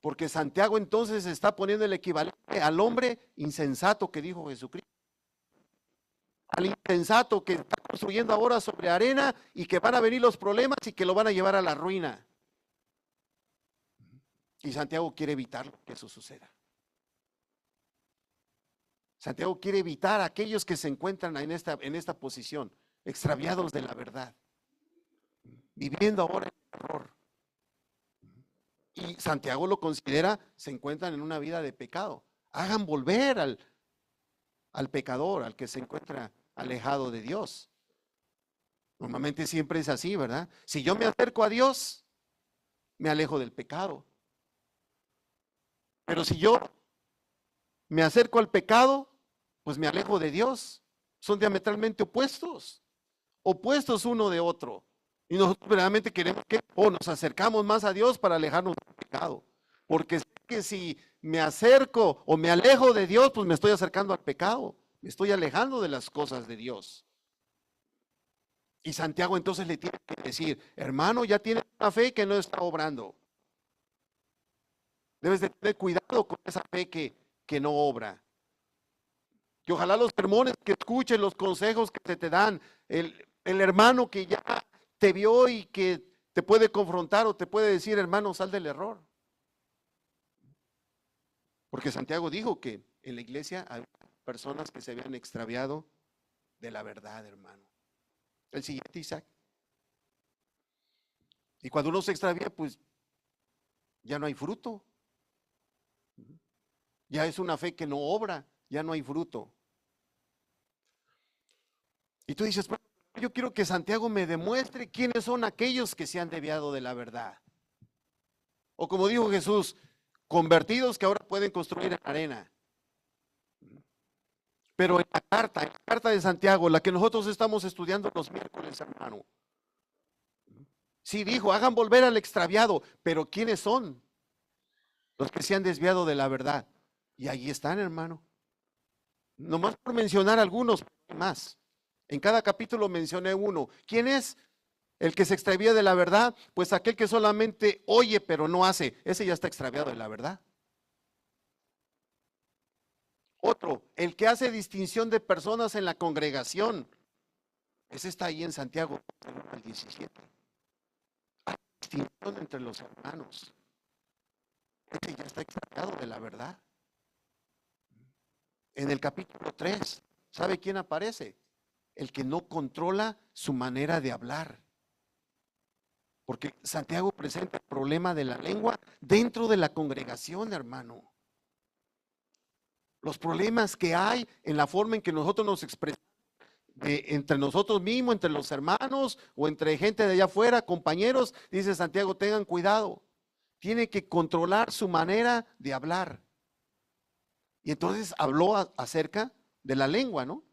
Porque Santiago entonces está poniendo el equivalente al hombre insensato que dijo Jesucristo. Al insensato que está construyendo ahora sobre arena y que van a venir los problemas y que lo van a llevar a la ruina. Y Santiago quiere evitar que eso suceda. Santiago quiere evitar a aquellos que se encuentran en esta posición, extraviados de la verdad, viviendo ahora en el error. Y Santiago lo considera, se encuentran en una vida de pecado. Hagan volver al pecador, al que se encuentra alejado de Dios. Normalmente siempre es así, ¿verdad? Si yo me acerco a Dios, me alejo del pecado. Pero si yo me acerco al pecado, pues me alejo de Dios. Son diametralmente opuestos uno de otro. Y nosotros verdaderamente queremos que nos acercamos más a Dios para alejarnos del pecado. Porque sé que si me acerco o me alejo de Dios, pues me estoy acercando al pecado. Me estoy alejando de las cosas de Dios. Y Santiago entonces le tiene que decir, hermano, ya tienes una fe que no está obrando. Debes de tener cuidado con esa fe que no obra. Y ojalá los sermones que escuchen, los consejos que se te dan, el hermano que ya te vio y que te puede confrontar o te puede decir, hermano, sal del error. Porque Santiago dijo que en la iglesia hay personas que se habían extraviado de la verdad, hermano. El siguiente, Isaac. Y cuando uno se extravía, pues ya no hay fruto. Ya es una fe que no obra, ya no hay fruto. Y tú dices, bueno, yo quiero que Santiago me demuestre quiénes son aquellos que se han desviado de la verdad. O como dijo Jesús, convertidos que ahora pueden construir en arena. Pero en la carta de Santiago, la que nosotros estamos estudiando los miércoles, hermano, sí dijo, hagan volver al extraviado, pero ¿quiénes son los que se han desviado de la verdad? Y ahí están, hermano. Nomás por mencionar algunos más. En cada capítulo mencioné uno. ¿Quién es el que se extravía de la verdad? Pues aquel que solamente oye pero no hace. Ese ya está extraviado de la verdad. Otro, el que hace distinción de personas en la congregación. Ese está ahí en Santiago, el 17. Hay distinción entre los hermanos. Ese ya está extraviado de la verdad. En el capítulo 3, ¿sabe quién aparece? el que no controla su manera de hablar. Porque Santiago presenta el problema de la lengua dentro de la congregación, hermano. Los problemas que hay en la forma en que nosotros nos expresamos entre nosotros mismos, entre los hermanos o entre gente de allá afuera, compañeros, dice Santiago, tengan cuidado. Tiene que controlar su manera de hablar. Y entonces habló acerca de la lengua, ¿no?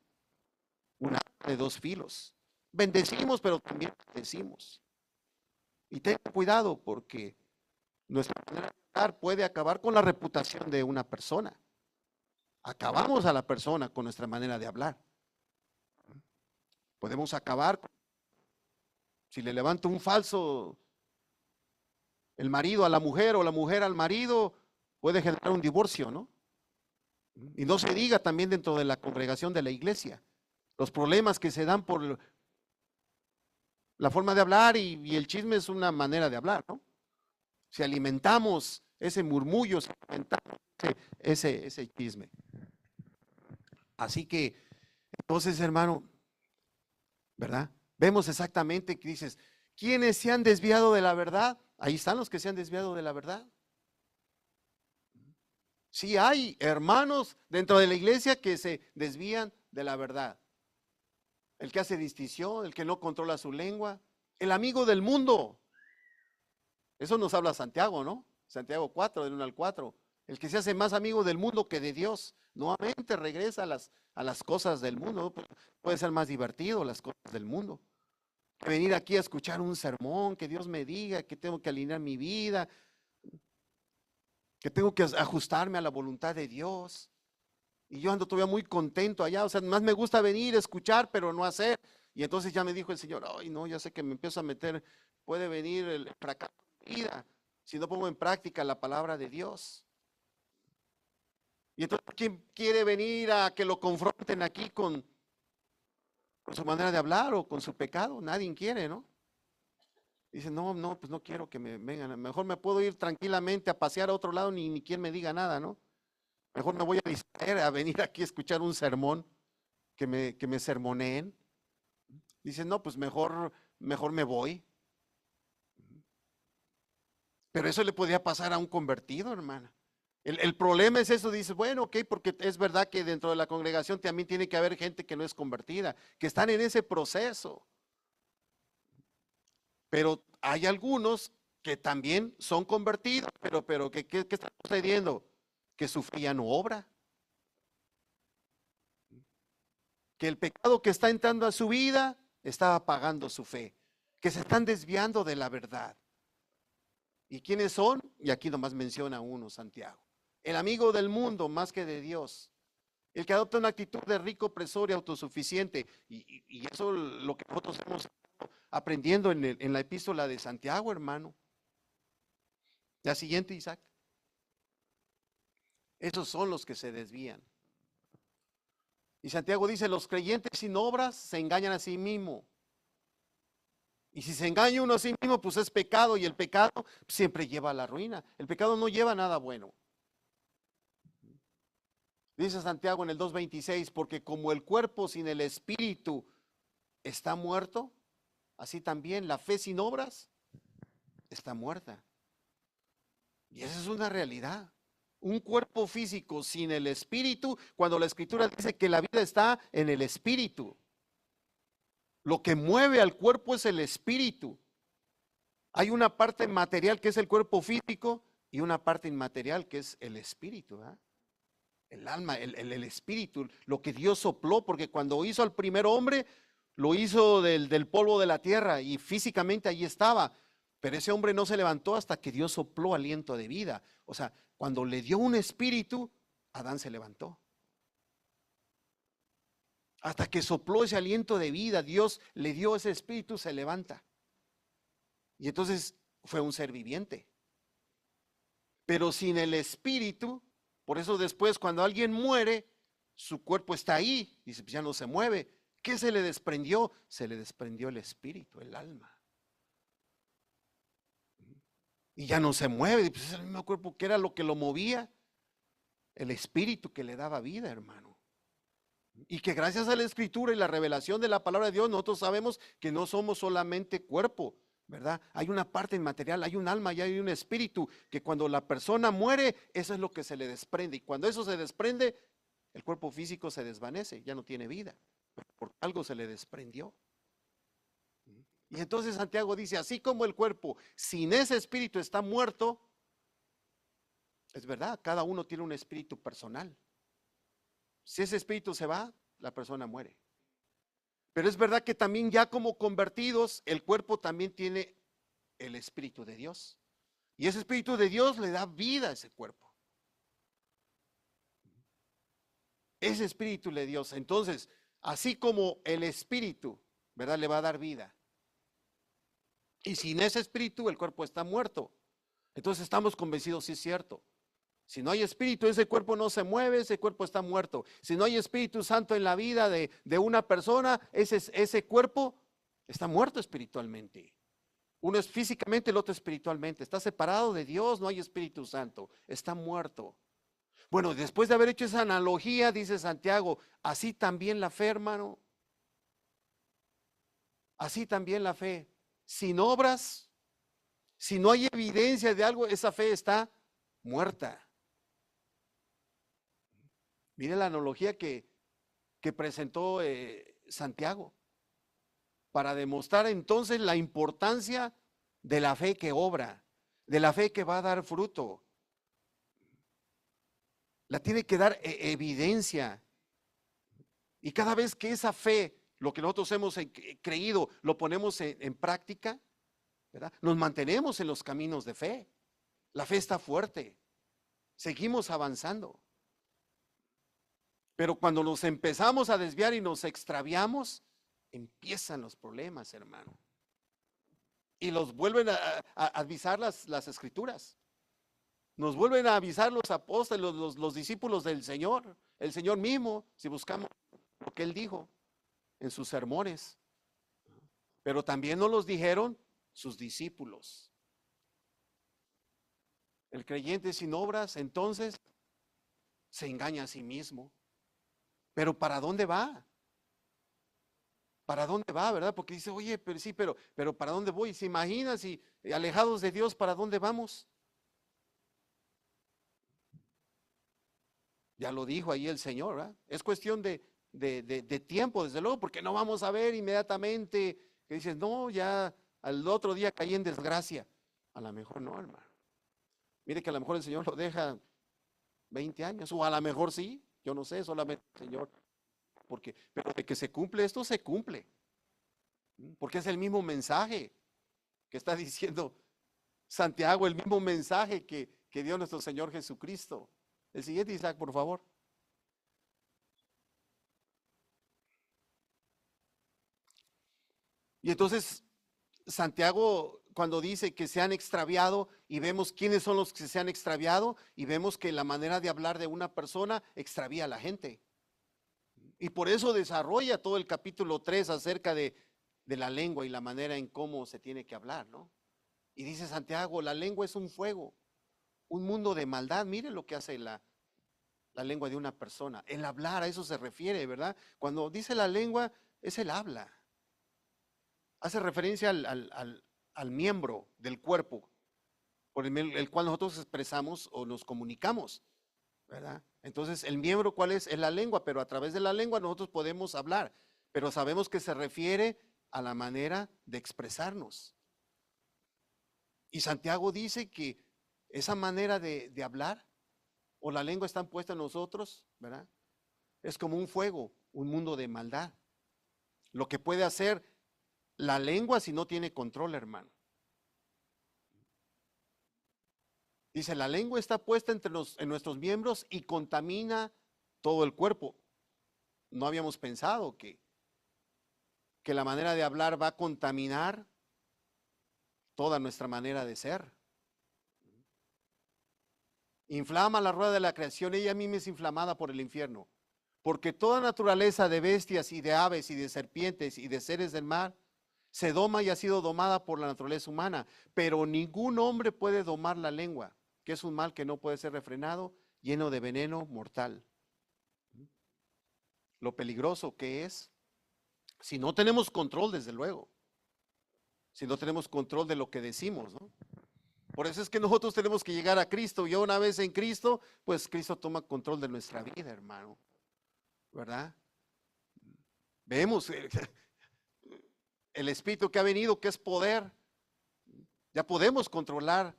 Una de dos filos. Bendecimos, pero también bendecimos. Y ten cuidado porque nuestra manera de hablar puede acabar con la reputación de una persona. Acabamos a la persona con nuestra manera de hablar. Podemos acabar si le levanta un falso el marido a la mujer o la mujer al marido, puede generar un divorcio, ¿no? Y no se diga también dentro de la congregación de la iglesia, los problemas que se dan por la forma de hablar y el chisme es una manera de hablar, ¿no? Si alimentamos ese murmullo, si alimentamos ese chisme. Así que, entonces, hermano, ¿verdad? Vemos exactamente que dices, ¿quiénes se han desviado de la verdad? Ahí están los que se han desviado de la verdad. Sí hay hermanos dentro de la iglesia que se desvían de la verdad. El que hace distinción, el que no controla su lengua, el amigo del mundo. Eso nos habla Santiago, ¿no? Santiago 4, del 1 al 4. El que se hace más amigo del mundo que de Dios. Nuevamente regresa a las cosas del mundo. Puede ser más divertido las cosas del mundo. Que venir aquí a escuchar un sermón, que Dios me diga que tengo que alinear mi vida, que tengo que ajustarme a la voluntad de Dios. Y yo ando todavía muy contento allá, o sea, más me gusta venir, escuchar, pero no hacer. Y entonces ya me dijo el Señor, ay no, ya sé que me empiezo a meter, puede venir el fracaso de mi vida, si no pongo en práctica la palabra de Dios. Y entonces, ¿quién quiere venir a que lo confronten aquí con su manera de hablar o con su pecado? Nadie quiere, ¿no? Dice, no, pues no quiero que me vengan, mejor me puedo ir tranquilamente a pasear a otro lado, ni quien me diga nada, ¿no? Mejor me voy a distraer a venir aquí a escuchar un sermón, que me sermoneen. Dice, no, pues mejor me voy. Pero eso le podía pasar a un convertido, hermana. El problema es eso, dice, bueno, ok, porque es verdad que dentro de la congregación también tiene que haber gente que no es convertida, que están en ese proceso. Pero hay algunos que también son convertidos, pero ¿qué está sucediendo? Que su fe ya no obra. Que el pecado que está entrando a su vida está apagando su fe. Que se están desviando de la verdad. ¿Y quiénes son? Y aquí nomás menciona uno, Santiago. El amigo del mundo más que de Dios. El que adopta una actitud de rico, opresor y autosuficiente. Y eso es lo que nosotros hemos aprendiendo en la epístola de Santiago, hermano. La siguiente, Isaac. Esos son los que se desvían. Y Santiago dice, los creyentes sin obras se engañan a sí mismo. Y si se engaña uno a sí mismo, pues es pecado, y el pecado siempre lleva a la ruina. El pecado no lleva nada bueno. Dice Santiago en el 2:26, porque como el cuerpo sin el espíritu está muerto, así también la fe sin obras está muerta. Y esa es una realidad. Un cuerpo físico sin el espíritu, cuando la escritura dice que la vida está en el espíritu. Lo que mueve al cuerpo es el espíritu. Hay una parte material que es el cuerpo físico y una parte inmaterial que es el espíritu, ¿verdad? El alma, el espíritu, lo que Dios sopló, porque cuando hizo al primer hombre, lo hizo del polvo de la tierra y físicamente allí estaba, pero ese hombre no se levantó hasta que Dios sopló aliento de vida. O sea, cuando le dio un espíritu, Adán se levantó. Hasta que sopló ese aliento de vida, Dios le dio ese espíritu, se levanta. Y entonces fue un ser viviente. Pero sin el espíritu, por eso después cuando alguien muere, su cuerpo está ahí, dice, pues ya no se mueve. ¿Qué se le desprendió? Se le desprendió el espíritu, el alma. Y ya no se mueve, pues es el mismo cuerpo que era lo que lo movía, el espíritu que le daba vida, hermano. Y que gracias a la Escritura y la revelación de la palabra de Dios, nosotros sabemos que no somos solamente cuerpo, ¿verdad? Hay una parte inmaterial, hay un alma y hay un espíritu, que cuando la persona muere, eso es lo que se le desprende. Y cuando eso se desprende, el cuerpo físico se desvanece, ya no tiene vida. Por algo se le desprendió. Y entonces Santiago dice, así como el cuerpo sin ese espíritu está muerto, es verdad, cada uno tiene un espíritu personal. Si ese espíritu se va, la persona muere. Pero es verdad que también ya como convertidos, el cuerpo también tiene el espíritu de Dios. Y ese espíritu de Dios le da vida a ese cuerpo. Ese espíritu de Dios. Entonces, así como el espíritu, ¿verdad? Le va a dar vida. Y sin ese espíritu el cuerpo está muerto. Entonces estamos convencidos, sí es cierto. Si no hay Espíritu, ese cuerpo no se mueve, ese cuerpo está muerto. Si no hay Espíritu Santo en la vida de una persona, ese cuerpo está muerto espiritualmente. Uno es físicamente, el otro espiritualmente. Está separado de Dios, no hay Espíritu Santo, está muerto. Bueno, después de haber hecho esa analogía, dice Santiago, así también la fe, hermano. Así también la fe. Sin obras, si no hay evidencia de algo, esa fe está muerta. Mire la analogía que presentó Santiago para demostrar entonces la importancia de la fe que obra, de la fe que va a dar fruto. La tiene que dar evidencia. Y cada vez que esa fe, lo que nosotros hemos creído, lo ponemos en práctica, ¿verdad? Nos mantenemos en los caminos de fe. La fe está fuerte. Seguimos avanzando. Pero cuando nos empezamos a desviar y nos extraviamos, empiezan los problemas, hermano. Y los vuelven a avisar las escrituras. Nos vuelven a avisar los apóstoles, los discípulos del Señor. El Señor mismo, si buscamos lo que Él dijo en sus sermones. Pero también nos los dijeron sus discípulos. El creyente sin obras, entonces, se engaña a sí mismo. Pero ¿para dónde va? ¿Para dónde va, verdad? Porque dice, oye, pero sí, pero ¿para dónde voy? ¿Se imagina si alejados de Dios, para dónde vamos? Ya lo dijo ahí el Señor, ¿verdad? Es cuestión de tiempo, desde luego, porque no vamos a ver inmediatamente que dices, no, ya al otro día caí en desgracia. A lo mejor no, hermano. Mire que a lo mejor el Señor lo deja 20 años, o a lo mejor sí, yo no sé, solamente el Señor. Pero de que se cumple esto, se cumple. Porque es el mismo mensaje que está diciendo Santiago, el mismo mensaje que dio nuestro Señor Jesucristo. El siguiente, Isaac, por favor. Y entonces, Santiago, cuando dice que se han extraviado y vemos quiénes son los que se han extraviado y vemos que la manera de hablar de una persona extravía a la gente. Y por eso desarrolla todo el capítulo 3 acerca de la lengua y la manera en cómo se tiene que hablar, ¿no? Y dice Santiago, la lengua es un fuego, un mundo de maldad. Mire lo que hace la lengua de una persona. El hablar, a eso se refiere, ¿verdad? Cuando dice la lengua, es el habla. Hace referencia al miembro del cuerpo por el cual nosotros expresamos o nos comunicamos, ¿verdad? Entonces, el miembro, ¿cuál es? Es la lengua, pero a través de la lengua nosotros podemos hablar, pero sabemos que se refiere a la manera de expresarnos. Y Santiago dice que esa manera de hablar o la lengua están puesta en nosotros, ¿verdad? Es como un fuego, un mundo de maldad. Lo que puede hacer la lengua si no tiene control, hermano. Dice, la lengua está puesta en nuestros miembros y contamina todo el cuerpo. No habíamos pensado que la manera de hablar va a contaminar toda nuestra manera de ser. Inflama la rueda de la creación, ella misma es inflamada por el infierno. Porque toda naturaleza de bestias y de aves y de serpientes y de seres del mar se doma y ha sido domada por la naturaleza humana. Pero ningún hombre puede domar la lengua, que es un mal que no puede ser refrenado, lleno de veneno mortal. lo peligroso que es si no tenemos control, desde luego, si no tenemos control de lo que decimos, ¿no? Por eso es que nosotros tenemos que llegar a Cristo. Y una vez en Cristo, pues Cristo toma control de nuestra vida, hermano, ¿verdad? Vemos el Espíritu que ha venido, que es poder. Ya podemos controlar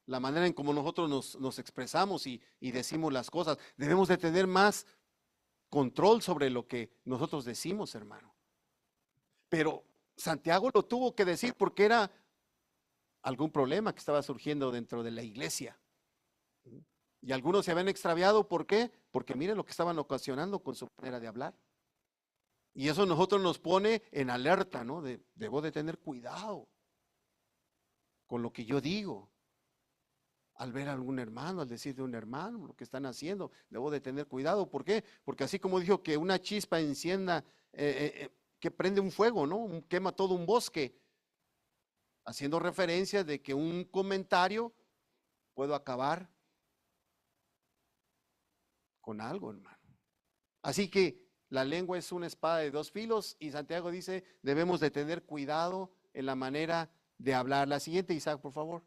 la manera en cómo nosotros nos expresamos y decimos las cosas. Debemos de tener más control sobre lo que nosotros decimos, hermano. Pero Santiago lo tuvo que decir porque era algún problema que estaba surgiendo dentro de la iglesia. Y algunos se habían extraviado, ¿por qué? Porque miren lo que estaban ocasionando con su manera de hablar. Y eso nosotros nos pone en alerta, ¿no? Debo de tener cuidado con lo que yo digo. Al ver a algún hermano, al decir de un hermano, lo que están haciendo, debo de tener cuidado. ¿Por qué? Porque así como dijo que una chispa encienda, que prende un fuego, ¿no? Quema todo un bosque, haciendo referencia de que un comentario puede acabar con algo, hermano. Así que la lengua es una espada de dos filos y Santiago dice, debemos de tener cuidado en la manera de hablar. La siguiente, Isaac, por favor.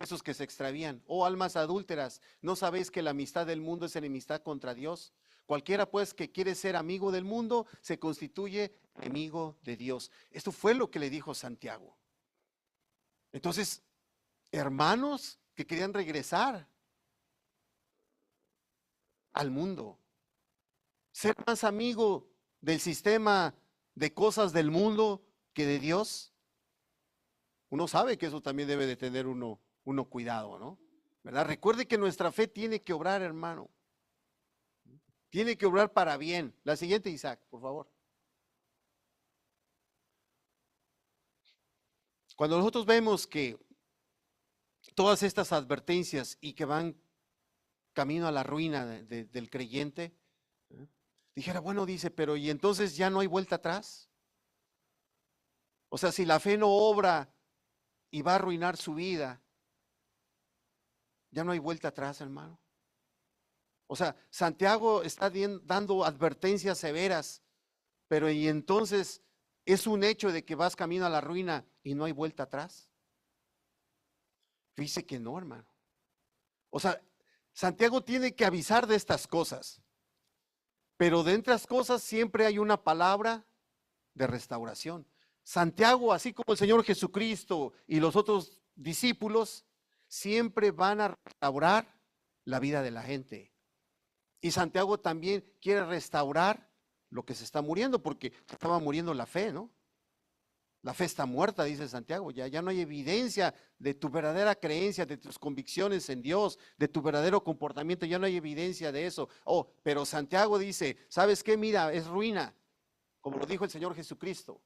Esos que se extravían, oh almas adúlteras, ¿no sabéis que la amistad del mundo es enemistad contra Dios? Cualquiera pues que quiere ser amigo del mundo se constituye enemigo de Dios. Esto fue lo que le dijo Santiago. Entonces, hermanos que querían regresar al mundo, ser más amigo del sistema de cosas del mundo que de Dios, uno sabe que eso también debe de tener uno cuidado, ¿no? ¿Verdad? Recuerde que nuestra fe tiene que obrar, hermano. Tiene que obrar para bien. La siguiente, Isaac, por favor. Cuando nosotros vemos que todas estas advertencias y que van camino a la ruina del creyente, dijera, bueno, dice, pero ¿y entonces ya no hay vuelta atrás? O sea, si la fe no obra y va a arruinar su vida, ya no hay vuelta atrás, hermano. O sea, Santiago está dando advertencias severas, pero y entonces es un hecho de que vas camino a la ruina y no hay vuelta atrás. Dice que no, hermano. O sea, Santiago tiene que avisar de estas cosas, pero de estas cosas siempre hay una palabra de restauración. Santiago, así como el Señor Jesucristo y los otros discípulos, siempre van a restaurar la vida de la gente. Y Santiago también quiere restaurar lo que se está muriendo, porque estaba muriendo la fe, ¿no? La fe está muerta, dice Santiago, ya no hay evidencia de tu verdadera creencia, de tus convicciones en Dios, de tu verdadero comportamiento, ya no hay evidencia de eso. Oh, pero Santiago dice, ¿sabes qué? Mira, es ruina, como lo dijo el Señor Jesucristo.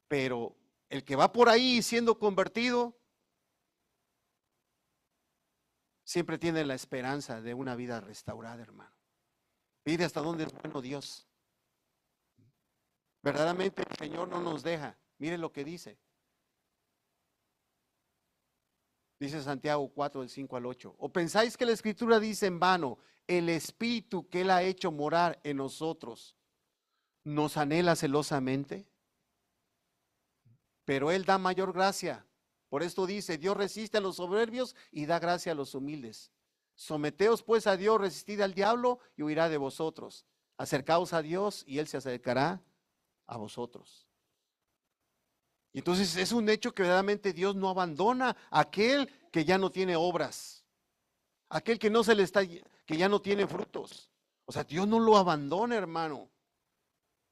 Pero el que va por ahí siendo convertido, siempre tiene la esperanza de una vida restaurada, hermano. Pide hasta dónde es bueno Dios. Verdaderamente el Señor no nos deja. Mire lo que dice. Dice Santiago 4, del 5 al 8. ¿O pensáis que la Escritura dice en vano, el Espíritu que Él ha hecho morar en nosotros nos anhela celosamente? Pero Él da mayor gracia. Por esto dice, Dios resiste a los soberbios y da gracia a los humildes. Someteos pues a Dios, resistid al diablo y huirá de vosotros. Acercaos a Dios y Él se acercará a vosotros. Y entonces es un hecho que verdaderamente Dios no abandona a aquel que ya no tiene obras, aquel que no se le está, que ya no tiene frutos. O sea, Dios no lo abandona, hermano.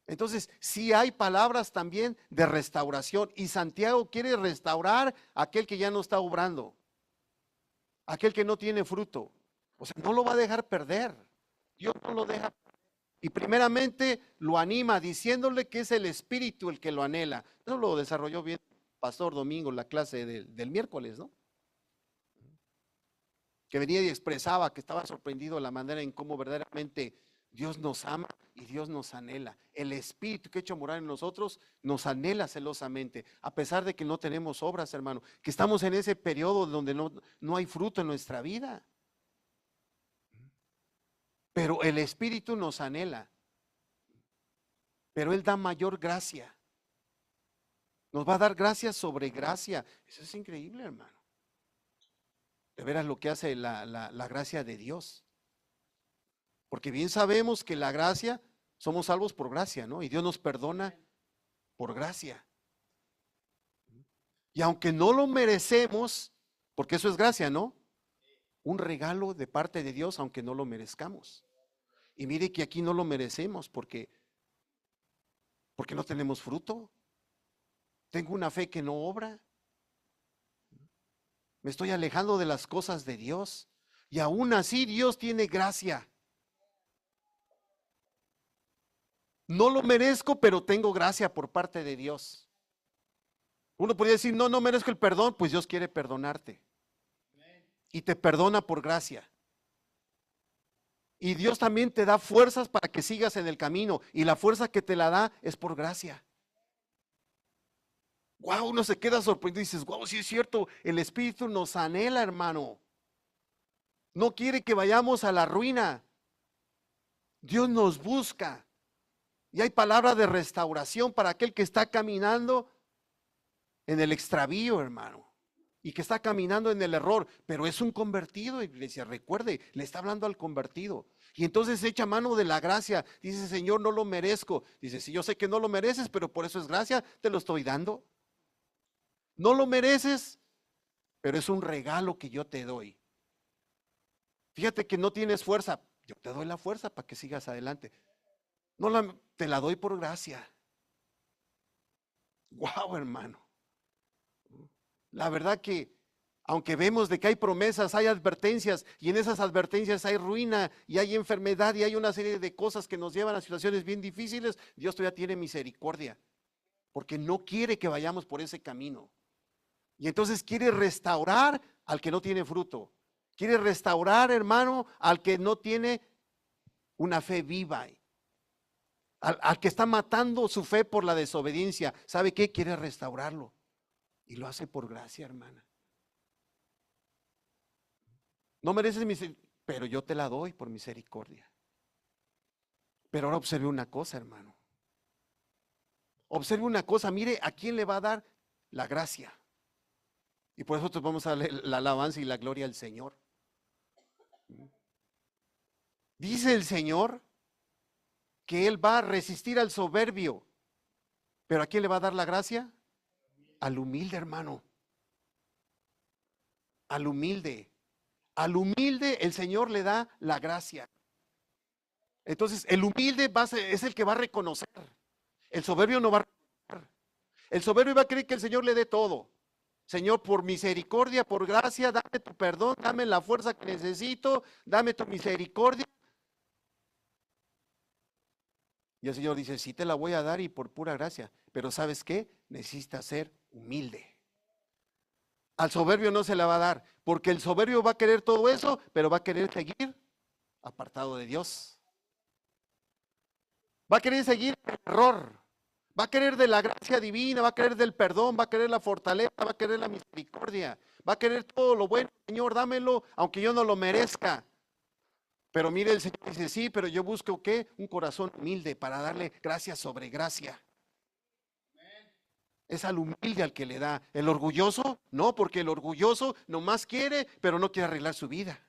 Entonces, sí hay palabras también de restauración y Santiago quiere restaurar a aquel que ya no está obrando, aquel que no tiene fruto. O sea, no lo va a dejar perder. Dios no lo deja. Y primeramente lo anima diciéndole que es el Espíritu el que lo anhela. Eso lo desarrolló bien Pastor Domingo en la clase del miércoles, ¿no? Que venía y expresaba que estaba sorprendido de la manera en cómo verdaderamente Dios nos ama y Dios nos anhela. El Espíritu que ha hecho morar en nosotros nos anhela celosamente, a pesar de que no tenemos obras, hermano, que estamos en ese periodo donde no hay fruto en nuestra vida. Pero el Espíritu nos anhela, pero Él da mayor gracia. Nos va a dar gracia sobre gracia. Eso es increíble, hermano. De veras lo que hace la gracia de Dios. Porque bien sabemos que la gracia, somos salvos por gracia, ¿no? Y Dios nos perdona por gracia. Y aunque no lo merecemos, porque eso es gracia, ¿no? Un regalo de parte de Dios, aunque no lo merezcamos. Y mire que aquí no lo merecemos porque no tenemos fruto. Tengo una fe que no obra. Me estoy alejando de las cosas de Dios. Y aún así Dios tiene gracia. No lo merezco, pero tengo gracia por parte de Dios. Uno podría decir, no merezco el perdón, pues Dios quiere perdonarte. Y te perdona por gracia. Y Dios también te da fuerzas para que sigas en el camino. Y la fuerza que te la da es por gracia. Wow, uno se queda sorprendido y dices, wow, sí es cierto, el Espíritu nos anhela, hermano. No quiere que vayamos a la ruina. Dios nos busca. Y hay palabra de restauración para aquel que está caminando en el extravío, hermano. Y que está caminando en el error, pero es un convertido, iglesia, recuerde, le está hablando al convertido. Y entonces echa mano de la gracia, dice, Señor, no lo merezco. Dice, sí, yo sé que no lo mereces, pero por eso es gracia, te lo estoy dando. No lo mereces, pero es un regalo que yo te doy. Fíjate que no tienes fuerza, yo te doy la fuerza para que sigas adelante. Te la doy por gracia. Wow, hermano. La verdad que aunque vemos de que hay promesas, hay advertencias y en esas advertencias hay ruina y hay enfermedad y hay una serie de cosas que nos llevan a situaciones bien difíciles, Dios todavía tiene misericordia porque no quiere que vayamos por ese camino. Y entonces quiere restaurar al que no tiene fruto. Quiere restaurar, hermano, al que no tiene una fe viva. Al que está matando su fe por la desobediencia. ¿Sabe qué? Quiere restaurarlo. Y lo hace por gracia, hermana. No mereces misericordia, pero yo te la doy por misericordia. Pero ahora observe una cosa, hermano. Observe una cosa, mire a quién le va a dar la gracia. Y por eso nosotros vamos a darle la alabanza y la gloria al Señor. Dice el Señor que Él va a resistir al soberbio. ¿Pero a quién le va a dar la gracia? Al humilde, hermano. Al humilde. Al humilde el Señor le da la gracia. Entonces el humilde es el que va a reconocer. El soberbio no va a reconocer. El soberbio va a creer que el Señor le dé todo. Señor, por misericordia, por gracia, dame tu perdón, dame la fuerza que necesito, dame tu misericordia. Y el Señor dice, sí te la voy a dar y por pura gracia. Pero ¿sabes qué? Necesitas ser humilde. Al soberbio no se la va a dar, porque el soberbio va a querer todo eso, pero va a querer seguir apartado de Dios. Va a querer seguir el error. Va a querer de la gracia divina, va a querer del perdón, va a querer la fortaleza, va a querer la misericordia, va a querer todo lo bueno. Señor, dámelo, aunque yo no lo merezca. Pero mire, el Señor dice, sí, pero yo busco, ¿qué? Un corazón humilde para darle gracia sobre gracia. Es al humilde al que le da. El orgulloso, no, porque el orgulloso nomás quiere, pero no quiere arreglar su vida.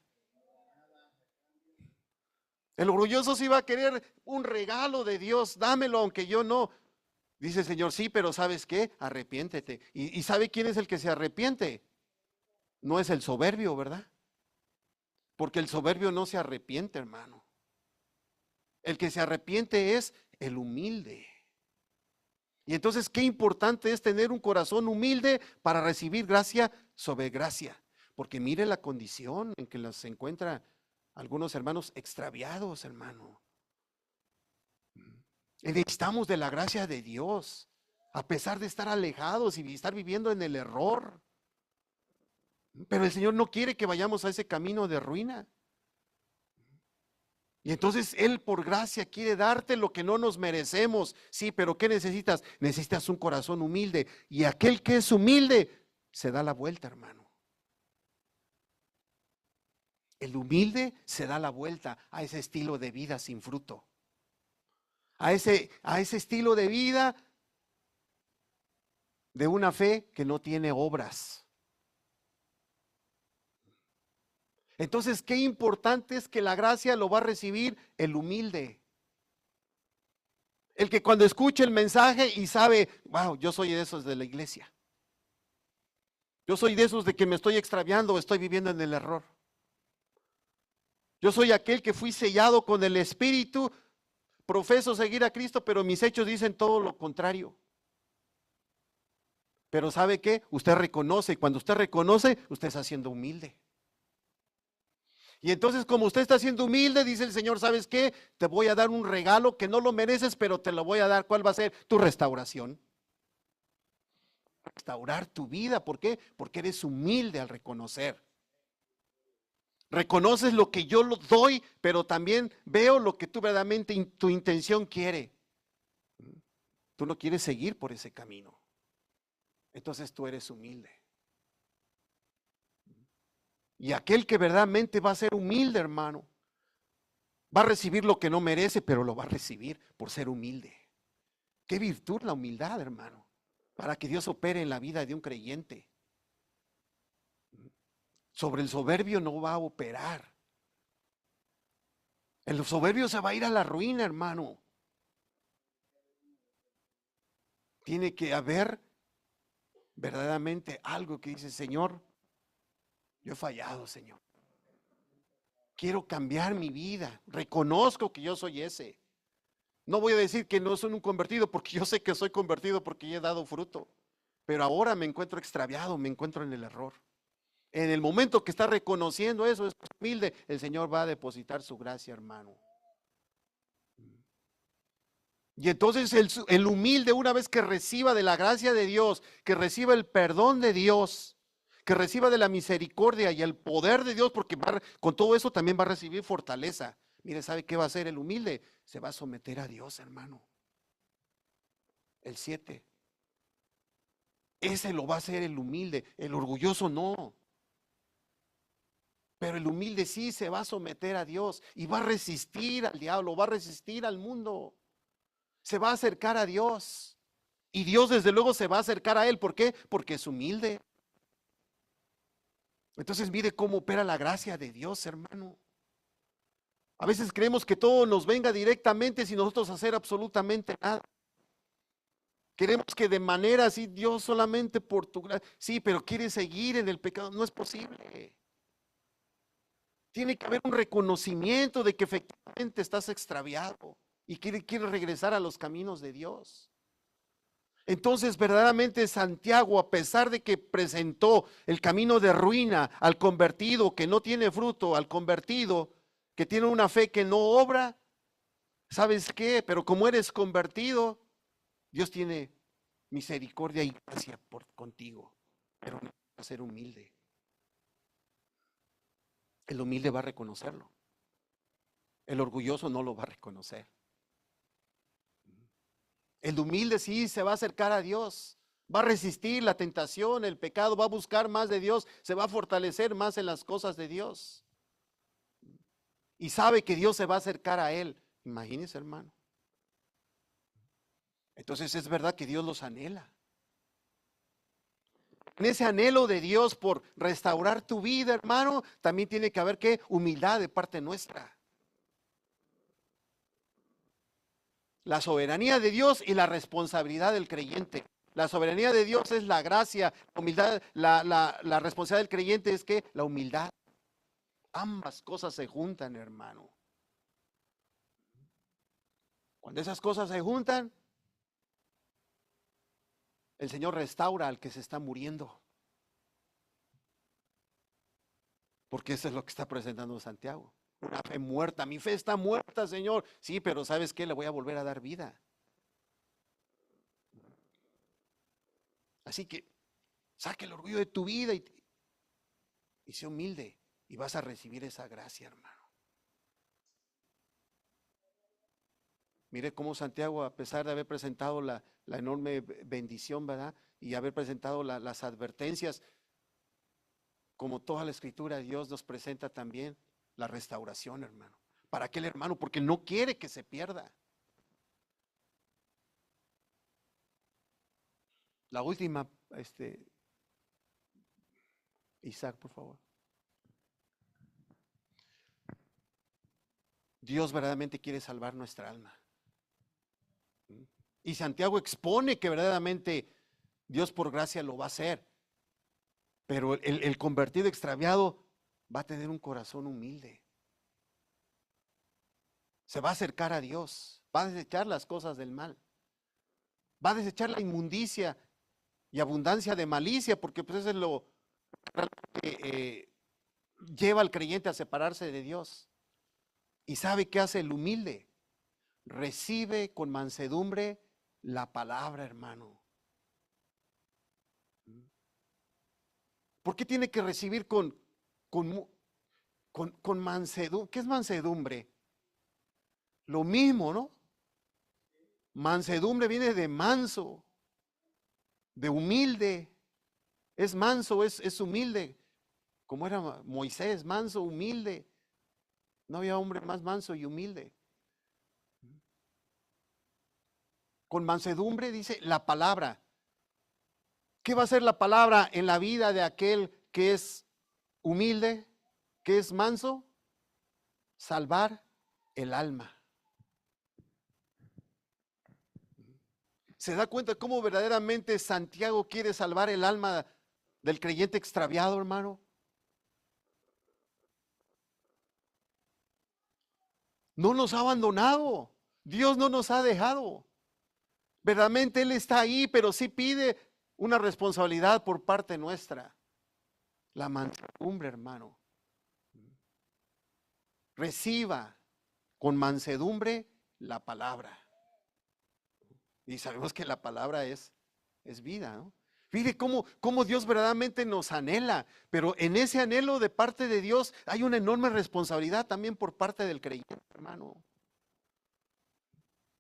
El orgulloso sí va a querer un regalo de Dios, dámelo, aunque yo no. Dice el Señor, sí, pero ¿sabes qué? Arrepiéntete. ¿Y sabe quién es el que se arrepiente? No es el soberbio, ¿verdad? Porque el soberbio no se arrepiente, hermano. El que se arrepiente es el humilde. Y entonces, qué importante es tener un corazón humilde para recibir gracia sobre gracia. Porque mire la condición en que se encuentran algunos hermanos extraviados, hermano. Necesitamos de la gracia de Dios, a pesar de estar alejados y estar viviendo en el error. Pero el Señor no quiere que vayamos a ese camino de ruina. Y entonces Él por gracia quiere darte lo que no nos merecemos. Sí, pero ¿qué necesitas? Necesitas un corazón humilde. Y aquel que es humilde se da la vuelta, hermano. El humilde se da la vuelta a ese estilo de vida sin fruto. A ese estilo de vida de una fe que no tiene obras. Entonces, qué importante es que la gracia lo va a recibir el humilde. El que cuando escuche el mensaje y sabe, wow, yo soy de esos de la iglesia. Yo soy de esos de que me estoy extraviando, estoy viviendo en el error. Yo soy aquel que fui sellado con el Espíritu, profeso seguir a Cristo, pero mis hechos dicen todo lo contrario. Pero ¿sabe qué? Usted reconoce, y cuando usted reconoce, usted está siendo humilde. Y entonces, como usted está siendo humilde, dice el Señor, ¿sabes qué? Te voy a dar un regalo que no lo mereces, pero te lo voy a dar. ¿Cuál va a ser? Tu restauración. Restaurar tu vida. ¿Por qué? Porque eres humilde al reconocer. Reconoces lo que yo lo doy, pero también veo lo que tú verdaderamente tu intención quiere. Tú no quieres seguir por ese camino. Entonces tú eres humilde. Y aquel que verdaderamente va a ser humilde, hermano, va a recibir lo que no merece, pero lo va a recibir por ser humilde. Qué virtud la humildad, hermano, para que Dios opere en la vida de un creyente. Sobre el soberbio no va a operar. El soberbio se va a ir a la ruina, hermano. Tiene que haber verdaderamente algo que dice, Señor, yo he fallado, Señor. Quiero cambiar mi vida. Reconozco que yo soy ese. No voy a decir que no soy un convertido, porque yo sé que soy convertido porque ya he dado fruto. Pero ahora me encuentro extraviado, me encuentro en el error. En el momento que está reconociendo eso, es humilde, el Señor va a depositar su gracia, hermano. Y entonces el humilde, una vez que reciba de la gracia de Dios, que reciba el perdón de Dios, que reciba de la misericordia y el poder de Dios, porque con todo eso también va a recibir fortaleza. Mire, ¿sabe qué va a hacer el humilde? Se va a someter a Dios, hermano. El 7. Ese lo va a hacer el humilde, el orgulloso no. Pero el humilde sí se va a someter a Dios y va a resistir al diablo, va a resistir al mundo. Se va a acercar a Dios. Y Dios desde luego se va a acercar a él. ¿Por qué? Porque es humilde. Entonces mire cómo opera la gracia de Dios, hermano. A veces creemos que todo nos venga directamente sin nosotros hacer absolutamente nada. Queremos que de manera así, Dios solamente por tu gracia. Sí, pero quiere seguir en el pecado. No es posible. Tiene que haber un reconocimiento de que efectivamente estás extraviado y quiere regresar a los caminos de Dios. Entonces, verdaderamente Santiago, a pesar de que presentó el camino de ruina al convertido que no tiene fruto, al convertido que tiene una fe que no obra, ¿sabes qué? Pero como eres convertido, Dios tiene misericordia y gracia contigo, pero no va a ser humilde. El humilde va a reconocerlo. El orgulloso no lo va a reconocer. El humilde sí se va a acercar a Dios, va a resistir la tentación, el pecado, va a buscar más de Dios, se va a fortalecer más en las cosas de Dios. Y sabe que Dios se va a acercar a él. Imagínese, hermano. Entonces es verdad que Dios los anhela. En ese anhelo de Dios por restaurar tu vida, hermano, también tiene que haber ¿qué? Humildad de parte nuestra. La soberanía de Dios y la responsabilidad del creyente. La soberanía de Dios es la gracia, la humildad, la responsabilidad del creyente es que la humildad. Ambas cosas se juntan, hermano. Cuando esas cosas se juntan, el Señor restaura al que se está muriendo. Porque eso es lo que está presentando Santiago. Una fe muerta. Mi fe está muerta, Señor. Sí, pero ¿sabes qué? Le voy a volver a dar vida. Así que saque el orgullo de tu vida y sé humilde. Y vas a recibir esa gracia, hermano. Mire cómo Santiago, a pesar de haber presentado la enorme bendición, ¿verdad? Y haber presentado las advertencias, como toda la escritura, Dios nos presenta también la restauración, hermano. ¿Para qué el hermano? Porque no quiere que se pierda. La última, Isaac, por favor. Dios verdaderamente quiere salvar nuestra alma. Y Santiago expone que verdaderamente Dios por gracia lo va a hacer. Pero el convertido extraviado va a tener un corazón humilde. Se va a acercar a Dios, va a desechar las cosas del mal, va a desechar la inmundicia y abundancia de malicia, porque pues eso es lo que lleva al creyente a separarse de Dios. ¿Y sabe qué hace el humilde? Recibe con mansedumbre la palabra, hermano. ¿Por qué tiene que recibir con mansedumbre? ¿Qué es mansedumbre? Lo mismo, ¿no? Mansedumbre viene de manso, de humilde. Es manso, es humilde. Como era Moisés, manso, humilde. No había hombre más manso y humilde. Con mansedumbre dice la palabra. ¿Qué va a ser la palabra en la vida de aquel que es humilde, que es manso? Salvar el alma. ¿Se da cuenta cómo verdaderamente Santiago quiere salvar el alma del creyente extraviado, hermano? No nos ha abandonado. Dios no nos ha dejado. Verdaderamente Él está ahí, pero sí pide una responsabilidad por parte nuestra. La mansedumbre, hermano. Reciba con mansedumbre la palabra. Y sabemos que la palabra es vida, ¿no? Fíjate cómo Dios verdaderamente nos anhela, pero en ese anhelo de parte de Dios hay una enorme responsabilidad también por parte del creyente, hermano.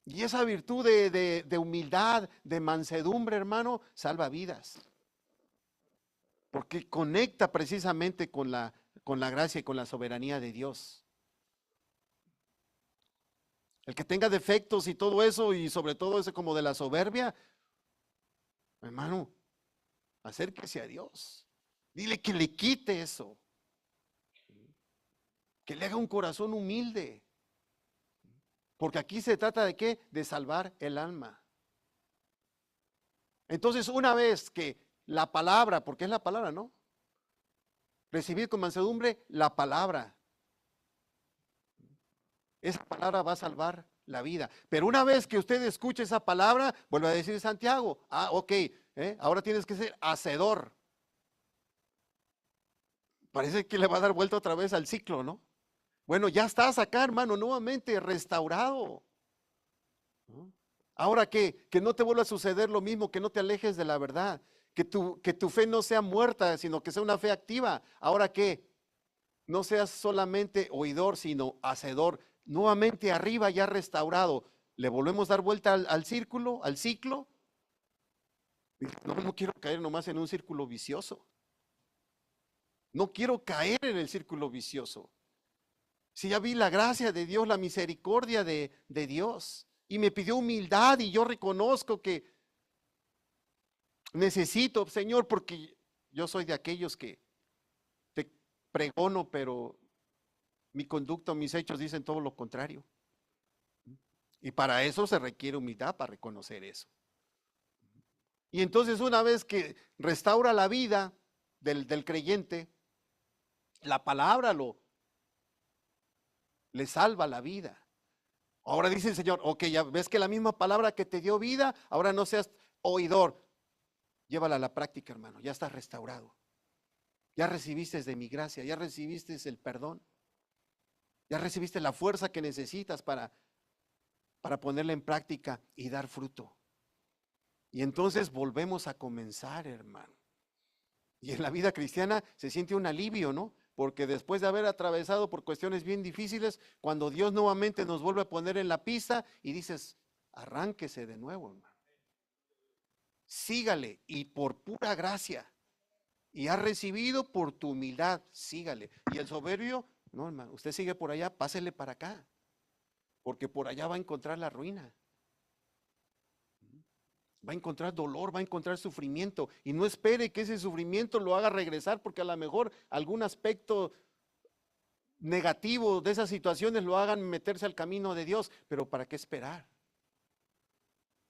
Y esa virtud de humildad, de mansedumbre, hermano, salva vidas. Porque conecta precisamente con la gracia y con la soberanía de Dios. El que tenga defectos y todo eso, y sobre todo eso como de la soberbia, hermano, acérquese a Dios. Dile que le quite eso. Que le haga un corazón humilde. Porque aquí se trata de qué? De salvar el alma. Entonces, una vez que la palabra, porque es la palabra, ¿no? Recibir con mansedumbre la palabra. Esa palabra va a salvar la vida. Pero una vez que usted escuche esa palabra, vuelve a decir Santiago, ok, ahora tienes que ser hacedor. Parece que le va a dar vuelta otra vez al ciclo, ¿no? Bueno, ya estás acá, hermano, nuevamente restaurado. Ahora que no te vuelva a suceder lo mismo, que no te alejes de la verdad, que tu fe no sea muerta, sino que sea una fe activa. Ahora que no seas solamente oidor, sino hacedor. Nuevamente arriba ya restaurado. Le volvemos a dar vuelta al círculo, al ciclo. No quiero caer nomás en un círculo vicioso. No quiero caer en el círculo vicioso. Si ya vi la gracia de Dios, la misericordia de Dios, y me pidió humildad, y yo reconozco que necesito, Señor, porque yo soy de aquellos que te pregono, pero mi conducta, mis hechos dicen todo lo contrario. Y para eso se requiere humildad, para reconocer eso. Y entonces una vez que restaura la vida del creyente, la palabra le salva la vida. Ahora dice el Señor, ok, ya ves que la misma palabra que te dio vida, ahora no seas oidor. Llévala a la práctica, hermano, ya estás restaurado. Ya recibiste de mi gracia, ya recibiste el perdón. Ya recibiste la fuerza que necesitas para ponerla en práctica y dar fruto. Y entonces volvemos a comenzar, hermano. Y en la vida cristiana se siente un alivio, ¿no? porque después de haber atravesado por cuestiones bien difíciles, cuando Dios nuevamente nos vuelve a poner en la pista y dices, arránquese de nuevo, hermano. Sígale y por pura gracia. Y ha recibido por tu humildad, sígale. Y el soberbio, no, hermano, usted sigue por allá, pásele para acá, porque por allá va a encontrar la ruina. Va a encontrar dolor, va a encontrar sufrimiento, y no espere que ese sufrimiento lo haga regresar, porque a lo mejor algún aspecto negativo de esas situaciones lo hagan meterse al camino de Dios. Pero ¿para qué esperar?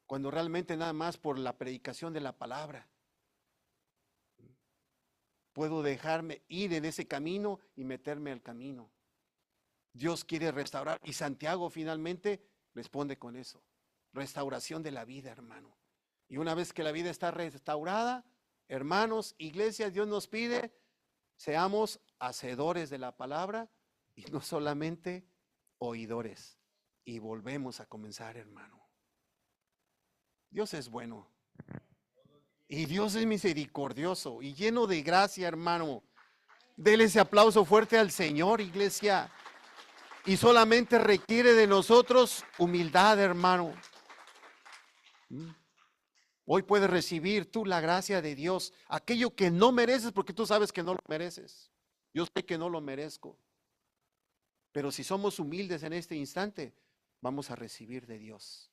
Cuando realmente nada más por la predicación de la palabra puedo dejarme ir en ese camino y meterme al camino. Dios quiere restaurar, y Santiago finalmente responde con eso: restauración de la vida, hermano. Y una vez que la vida está restaurada, hermanos, iglesia, Dios nos pide seamos hacedores de la palabra y no solamente oidores. Y volvemos a comenzar, hermano. Dios es bueno. Y Dios es misericordioso y lleno de gracia, hermano. Dele ese aplauso fuerte al Señor, iglesia. Y solamente requiere de nosotros humildad, hermano. Hoy puedes recibir tú la gracia de Dios, aquello que no mereces, porque tú sabes que no lo mereces. Yo sé que no lo merezco. Pero si somos humildes en este instante, vamos a recibir de Dios.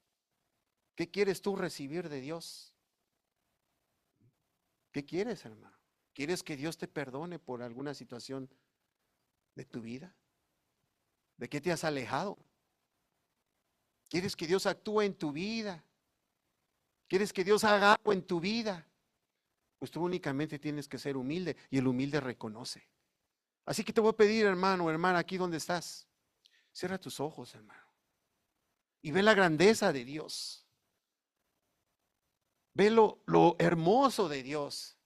¿Qué quieres tú recibir de Dios? ¿Qué quieres, hermano? ¿Quieres que Dios te perdone por alguna situación de tu vida? ¿De qué te has alejado? ¿Quieres que Dios actúe en tu vida? ¿Quieres que Dios haga algo en tu vida? Pues tú únicamente tienes que ser humilde, y el humilde reconoce. Así que te voy a pedir, hermano, hermana, aquí donde estás, cierra tus ojos, hermano, y ve la grandeza de Dios. Ve lo hermoso de Dios.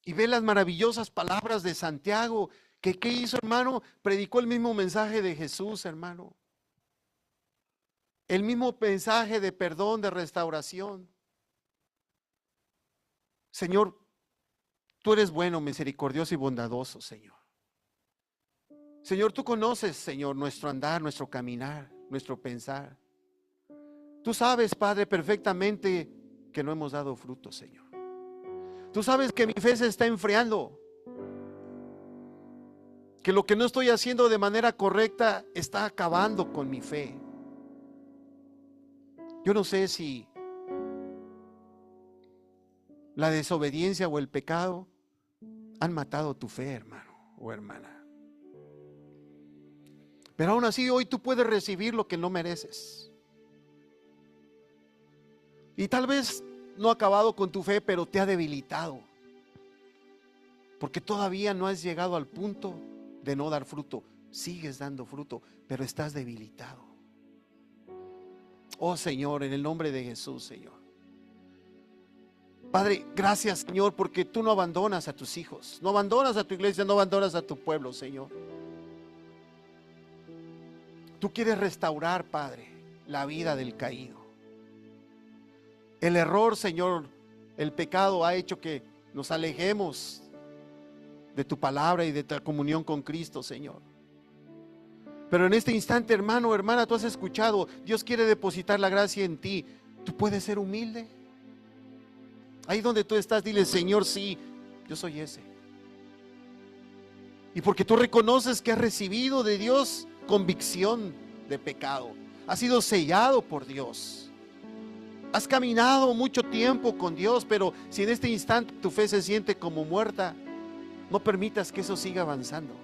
Y ve las maravillosas palabras de Santiago, que ¿qué hizo, hermano? Predicó el mismo mensaje de Jesús, hermano. El mismo mensaje de perdón, de restauración. Señor, tú eres bueno, misericordioso y bondadoso, Señor. Señor, tú conoces, Señor, nuestro andar, nuestro caminar, nuestro pensar. Tú sabes, Padre, perfectamente que no hemos dado fruto, Señor. Tú sabes que mi fe se está enfriando, que lo que no estoy haciendo de manera correcta está acabando con mi fe. Yo no sé si la desobediencia o el pecado han matado tu fe, hermano o hermana. Pero aún así hoy tú puedes recibir lo que no mereces. Y tal vez no ha acabado con tu fe, pero te ha debilitado. Porque todavía no has llegado al punto de no dar fruto. Sigues dando fruto, pero estás debilitado. Oh Señor, en el nombre de Jesús, Señor. Padre, gracias, Señor, porque tú no abandonas a tus hijos, no abandonas a tu iglesia, no abandonas a tu pueblo, Señor. Tú quieres restaurar, Padre, la vida del caído. El error, Señor, el pecado ha hecho que nos alejemos de tu palabra y de tu comunión con Cristo, Señor. Pero en este instante, hermano, hermana, tú has escuchado, Dios quiere depositar la gracia en ti. ¿Tú puedes ser humilde? Ahí donde tú estás, dile: Señor, sí, yo soy ese. Y porque tú reconoces que has recibido de Dios convicción de pecado, has sido sellado por Dios, has caminado mucho tiempo con Dios, pero si en este instante tu fe se siente como muerta, no permitas que eso siga avanzando.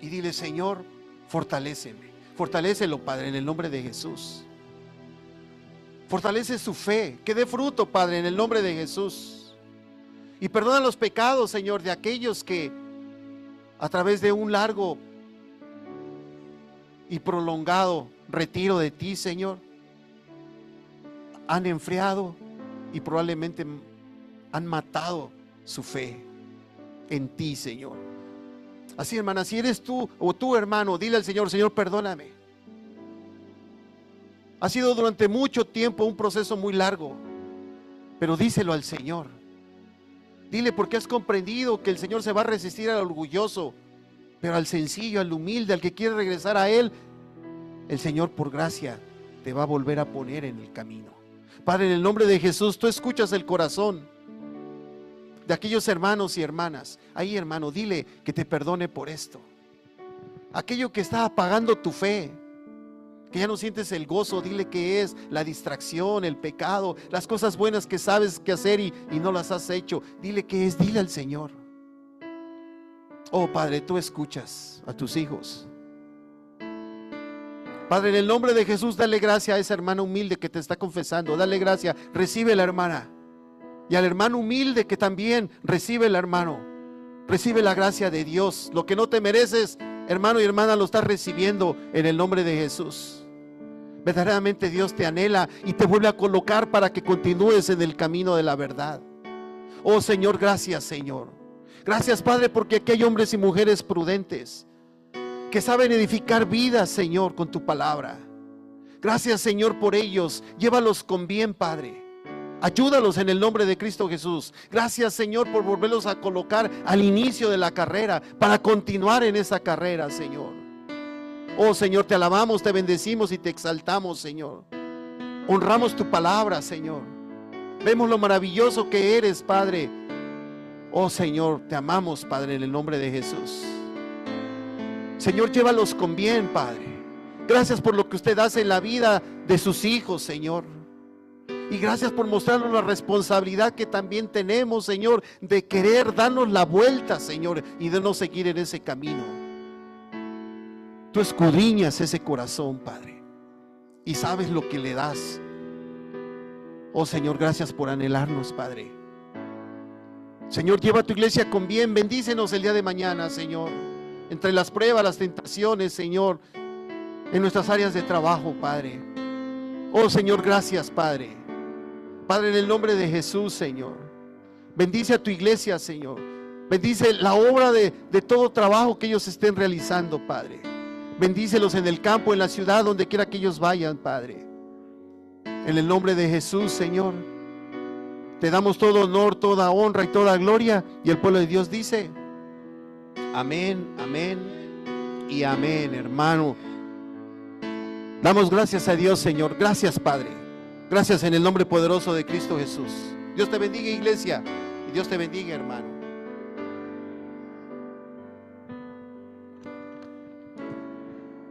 Y dile: Señor, fortaléceme. Fortalécelo, Padre, en el nombre de Jesús. Fortalece su fe, que dé fruto, Padre, en el nombre de Jesús. Y perdona los pecados, Señor, de aquellos que a través de un largo y prolongado retiro de ti, Señor, han enfriado y probablemente han matado su fe en ti, Señor. Así, hermana, si eres tú o tú, hermano, dile al Señor: Señor, perdóname. Ha sido durante mucho tiempo un proceso muy largo, pero díselo al Señor. Dile porque has comprendido que el Señor se va a resistir al orgulloso, pero al sencillo, al humilde, al que quiere regresar a Él, el Señor por gracia te va a volver a poner en el camino. Padre, en el nombre de Jesús, tú escuchas el corazón de aquellos hermanos y hermanas. Ahí, hermano, dile que te perdone por esto. Aquello que está apagando tu fe, que ya no sientes el gozo, dile que es la distracción, el pecado, las cosas buenas que sabes que hacer y no las has hecho. Dile que es, dile al Señor. Oh Padre, tú escuchas a tus hijos. Padre, en el nombre de Jesús, dale gracia a esa hermana humilde que te está confesando. Dale gracia, recibe la hermana. Y al hermano humilde que también recibe el hermano. Recibe la gracia de Dios. Lo que no te mereces, hermano y hermana, lo estás recibiendo en el nombre de Jesús. Verdaderamente Dios te anhela y te vuelve a colocar para que continúes en el camino de la verdad. Oh Señor, gracias Señor. Gracias Padre, porque aquí hay hombres y mujeres prudentes que saben edificar vidas, Señor, con tu palabra. Gracias Señor por ellos. Llévalos con bien, Padre. Ayúdalos en el nombre de Cristo Jesús. Gracias Señor por volverlos a colocar al inicio de la carrera, para continuar en esa carrera, Señor. Oh Señor, te alabamos, te bendecimos y te exaltamos, Señor. Honramos tu palabra, Señor. Vemos lo maravilloso que eres, Padre. Oh Señor, te amamos, Padre, en el nombre de Jesús. Señor, llévalos con bien, Padre. Gracias por lo que usted hace en la vida de sus hijos, Señor. Y gracias por mostrarnos la responsabilidad que también tenemos, Señor, de querer darnos la vuelta, Señor, y de no seguir en ese camino. Tú escudriñas ese corazón, Padre, y sabes lo que le das. Oh Señor, gracias por anhelarnos, Padre. Señor, lleva a tu iglesia con bien. Bendícenos el día de mañana, Señor. Entre las pruebas, las tentaciones, Señor, en nuestras áreas de trabajo, Padre. Oh Señor, gracias, Padre. Padre, en el nombre de Jesús, Señor. Bendice a tu iglesia, Señor. Bendice la obra de todo trabajo que ellos estén realizando, Padre. Bendícelos en el campo, en la ciudad, donde quiera que ellos vayan, Padre. En el nombre de Jesús, Señor, te damos todo honor, toda honra y toda gloria. Y el pueblo de Dios dice: amén, amén y amén, hermano. Damos gracias a Dios, Señor. Gracias, Padre. Gracias en el nombre poderoso de Cristo Jesús. Dios te bendiga, iglesia, y Dios te bendiga, hermano.